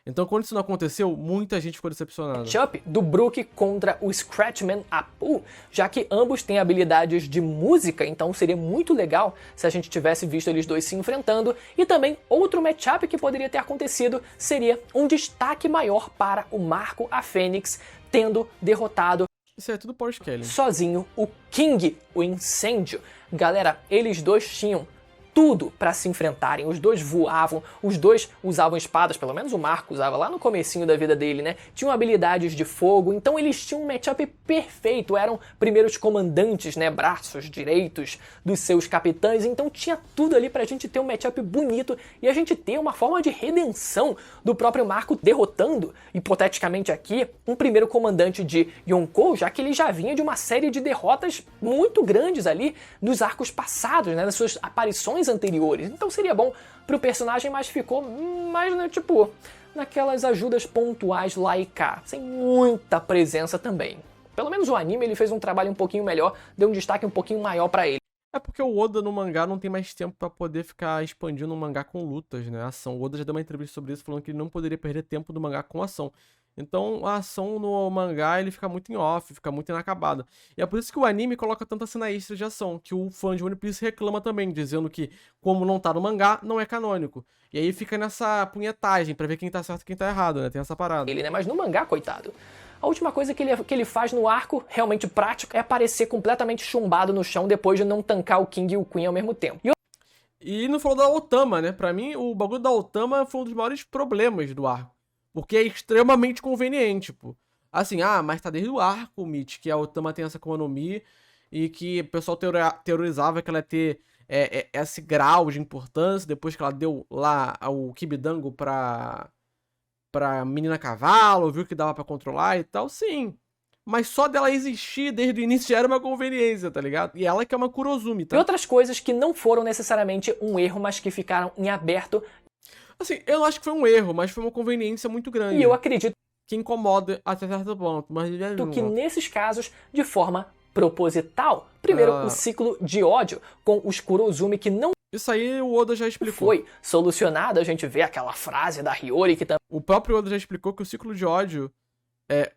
Então, quando isso não aconteceu, muita gente ficou decepcionada. matchup do Brook contra o Scratchman Apu, já que ambos têm habilidades de música, então seria muito legal se a gente tivesse visto eles dois se enfrentando. E também outro matchup que poderia ter acontecido seria um destaque maior para o Marco a Fênix tendo derrotado Isso é tudo Power Scaling. sozinho o King, o Incêndio. Galera, eles dois tinham tudo pra se enfrentarem, os dois voavam, os dois usavam espadas, pelo menos o Marco usava lá no comecinho da vida dele, né? Tinham habilidades de fogo, então eles tinham um matchup perfeito, eram primeiros comandantes, né? Braços direitos dos seus capitães, então tinha tudo ali pra gente ter um matchup bonito e a gente ter uma forma de redenção do próprio Marco derrotando, hipoteticamente aqui, um primeiro comandante de Yonkou, já que ele já vinha de uma série de derrotas muito grandes ali nos arcos passados, né? Nas suas aparições anteriores. Então seria bom pro personagem, mas ficou mais, né, tipo, naquelas ajudas pontuais lá e cá, sem muita presença também. Pelo menos o anime ele fez um trabalho um pouquinho melhor, deu um destaque um pouquinho maior pra ele. É porque o Oda no mangá não tem mais tempo pra poder ficar expandindo o mangá com lutas, né? Ação. O Oda já deu uma entrevista sobre isso, falando que ele não poderia perder tempo do mangá com ação. Então a ação no mangá ele fica muito em off, fica muito inacabada. E é por isso que o anime coloca tanta cena extra de ação, que o fã de One Piece reclama também, dizendo que, como não tá no mangá, não é canônico. E aí fica nessa punhetagem pra ver quem tá certo e quem tá errado, né? Tem essa parada. Né? Mas no mangá, coitado, a última coisa que ele faz no arco, realmente prático, é aparecer completamente chumbado no chão depois de não tancar o King e o Queen ao mesmo tempo. E não falou da Otama, né? Pra mim, o bagulho da Otama foi um dos maiores problemas do arco. Porque é extremamente conveniente, pô. Assim, mas tá desde o arco, Mitch, que a Otama tem essa Akuma no Mi e que o pessoal teorizava que ela ia ter esse grau de importância depois que ela deu lá o Kibidango pra menina cavalo, viu que dava pra controlar e tal, sim. Mas só dela existir desde o início já era uma conveniência, tá ligado? E ela que é uma Kurozumi, tá? E outras coisas que não foram necessariamente um erro, mas que ficaram em aberto. Assim, eu não acho que foi um erro, mas foi uma conveniência muito grande. E eu acredito que incomoda até certo ponto, mas que nesses casos, de forma proposital. Primeiro, o ciclo de ódio com os Kurozumi que não isso aí o Oda já explicou. Foi solucionado, a gente vê aquela frase da Hiyori que também... O próprio Oda já explicou que o ciclo de ódio,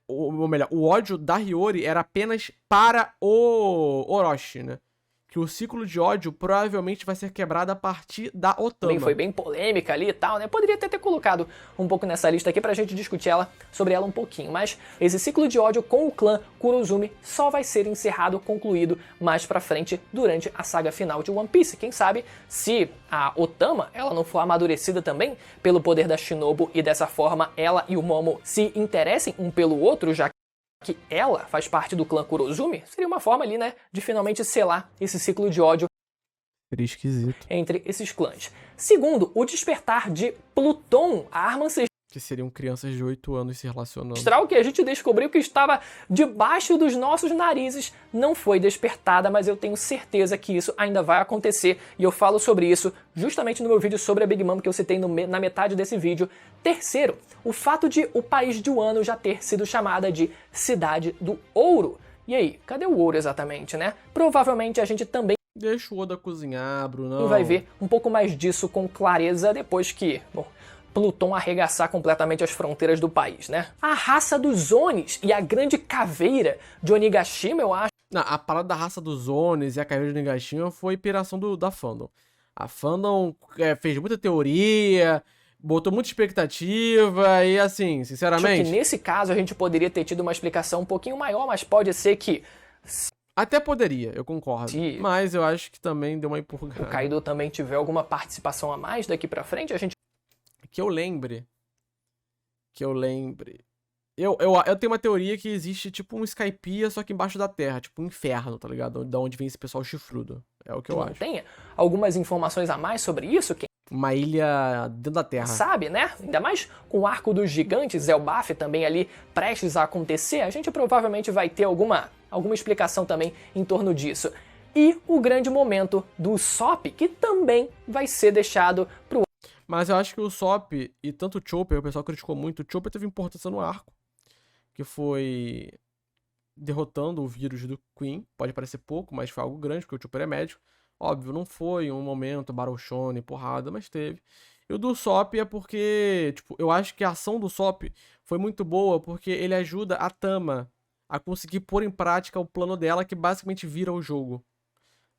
ou melhor, o ódio da Hiyori era apenas para o Orochi, né? Que que o ciclo de ódio provavelmente vai ser quebrado a partir da Otama. Também foi bem polêmica ali e tal, né? Poderia até ter colocado um pouco nessa lista aqui pra gente discutir sobre ela um pouquinho, mas esse ciclo de ódio com o clã Kurozumi só vai ser encerrado, concluído mais pra frente durante a saga final de One Piece. Quem sabe se a Otama, ela não for amadurecida também pelo poder da Shinobu e dessa forma ela e o Momo se interessem um pelo outro, já que ela faz parte do clã Kurozumi, seria uma forma ali, né, de finalmente selar esse ciclo de ódio Seria esquisito. entre esses clãs. Segundo, o despertar de Pluton, a arma ancestral Que seriam crianças de 8 anos se relacionando. que a gente descobriu que estava debaixo dos nossos narizes, não foi despertada, mas eu tenho certeza que isso ainda vai acontecer, e eu falo sobre isso justamente no meu vídeo sobre a Big Mom que eu citei na metade desse vídeo. Terceiro, o fato de o país de Wano já ter sido chamada de Cidade do Ouro. E aí, cadê o ouro exatamente, né? Provavelmente a gente também Deixa o Oda cozinhar, Brunão. vai ver um pouco mais disso com clareza depois que, bom, Pluton arregaçar completamente as fronteiras do país, né? A raça dos Onis e a grande caveira de Onigashima, eu acho Não, a parada da raça dos Onis e a carreira de Nagashima foi piração da fandom. A fandom fez muita teoria, botou muita expectativa e assim, que sinceramente... nesse caso a gente poderia ter tido uma explicação um pouquinho maior, mas pode ser que Até poderia, eu concordo. Se- Mas eu acho que também deu uma o empurrada. Kaido também tiver alguma participação a mais daqui pra frente, a gente Que eu lembre. Eu tenho uma teoria que existe tipo um Skypiea, só que embaixo da terra, tipo um inferno, tá ligado? Da onde vem esse pessoal chifrudo. É o que eu não acho. tenha algumas informações a mais sobre isso, quem Uma ilha dentro da terra. sabe, né? Ainda mais com o arco dos gigantes, Elbaf também ali prestes a acontecer, a gente provavelmente vai ter alguma explicação também em torno disso. E o grande momento do Sop, que também vai ser deixado pro Mas eu acho que o Sop e tanto o Chopper, o pessoal criticou muito, o Chopper teve importância no arco. Que foi derrotando o vírus do Queen. Pode parecer pouco, mas foi algo grande, porque o Chopper é médico. Óbvio, não foi um momento Battle Shonen, porrada, mas teve. E o do Sop é porque, tipo, eu acho que a ação do Sop foi muito boa, porque ele ajuda a Tama a conseguir pôr em prática o plano dela, que basicamente vira o jogo.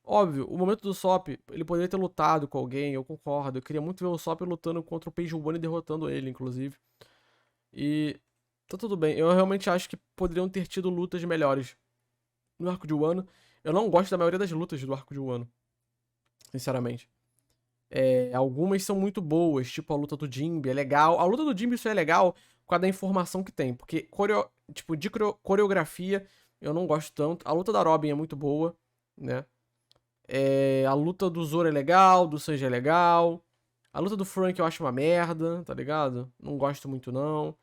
Óbvio, o momento do Sop, ele poderia ter lutado com alguém, eu concordo. Eu queria muito ver o Sop lutando contra o Page One e derrotando ele, inclusive. E tá tudo bem. Eu realmente acho que poderiam ter tido lutas melhores no arco de Wano. Eu não gosto da maioria das lutas do arco de Wano, sinceramente. Algumas são muito boas, tipo a luta do Jinbe, é legal. A luta do Jinbe só é legal por causa da informação que tem, porque de coreografia eu não gosto tanto. A luta da Robin é muito boa, né? A luta do Zoro é legal, do Sanji é legal. A luta do Frank eu acho uma merda, tá ligado? Não gosto muito, não.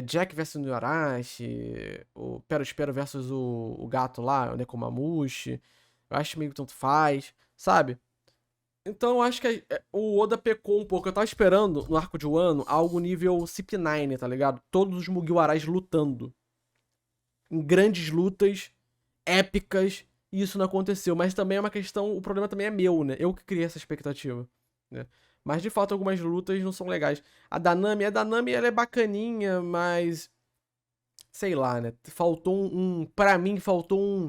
Jack vs Nuarashi, o Pero versus o gato lá, o Nekomamushi. Eu acho meio que tanto faz, sabe? Então eu acho que o Oda pecou um pouco. Eu tava esperando no arco de Wano algo nível CP9, tá ligado? Todos os Mugiwaras lutando. Em grandes lutas, épicas, e isso não aconteceu. Mas também é uma questão, o problema também é meu, né? Eu que criei essa expectativa, né? Mas de fato algumas lutas não são legais. A Nami ela é bacaninha, mas sei lá, né? Faltou pra mim faltou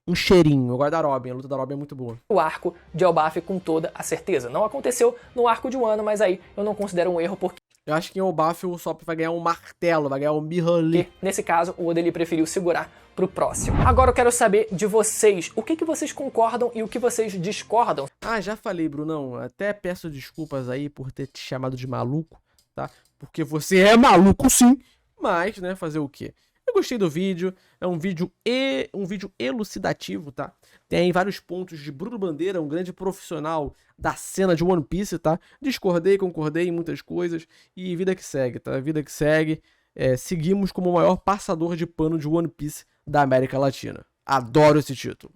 um cheirinho. Eu gosto da Robin, a luta da Robin é muito boa. o arco de Elbaf com toda a certeza. Não aconteceu no arco de Wano, mas aí eu não considero um erro porque Eu acho que em Elbaf o Sop vai ganhar um martelo, vai ganhar um Mihali. nesse caso o Oda ele preferiu segurar pro próximo. Agora eu quero saber de vocês, o que vocês concordam e o que vocês discordam. Ah, já falei, Brunão. Até peço desculpas aí por ter te chamado de maluco, tá? Porque você é maluco sim, mas, né, fazer o quê? Eu gostei do vídeo, é um vídeo elucidativo, tá? Tem vários pontos de Bruno Bandeira, um grande profissional da cena de One Piece, tá? Discordei, concordei em muitas coisas e vida que segue, tá? Vida que segue. Seguimos como o maior passador de pano de One Piece da América Latina. Adoro esse título.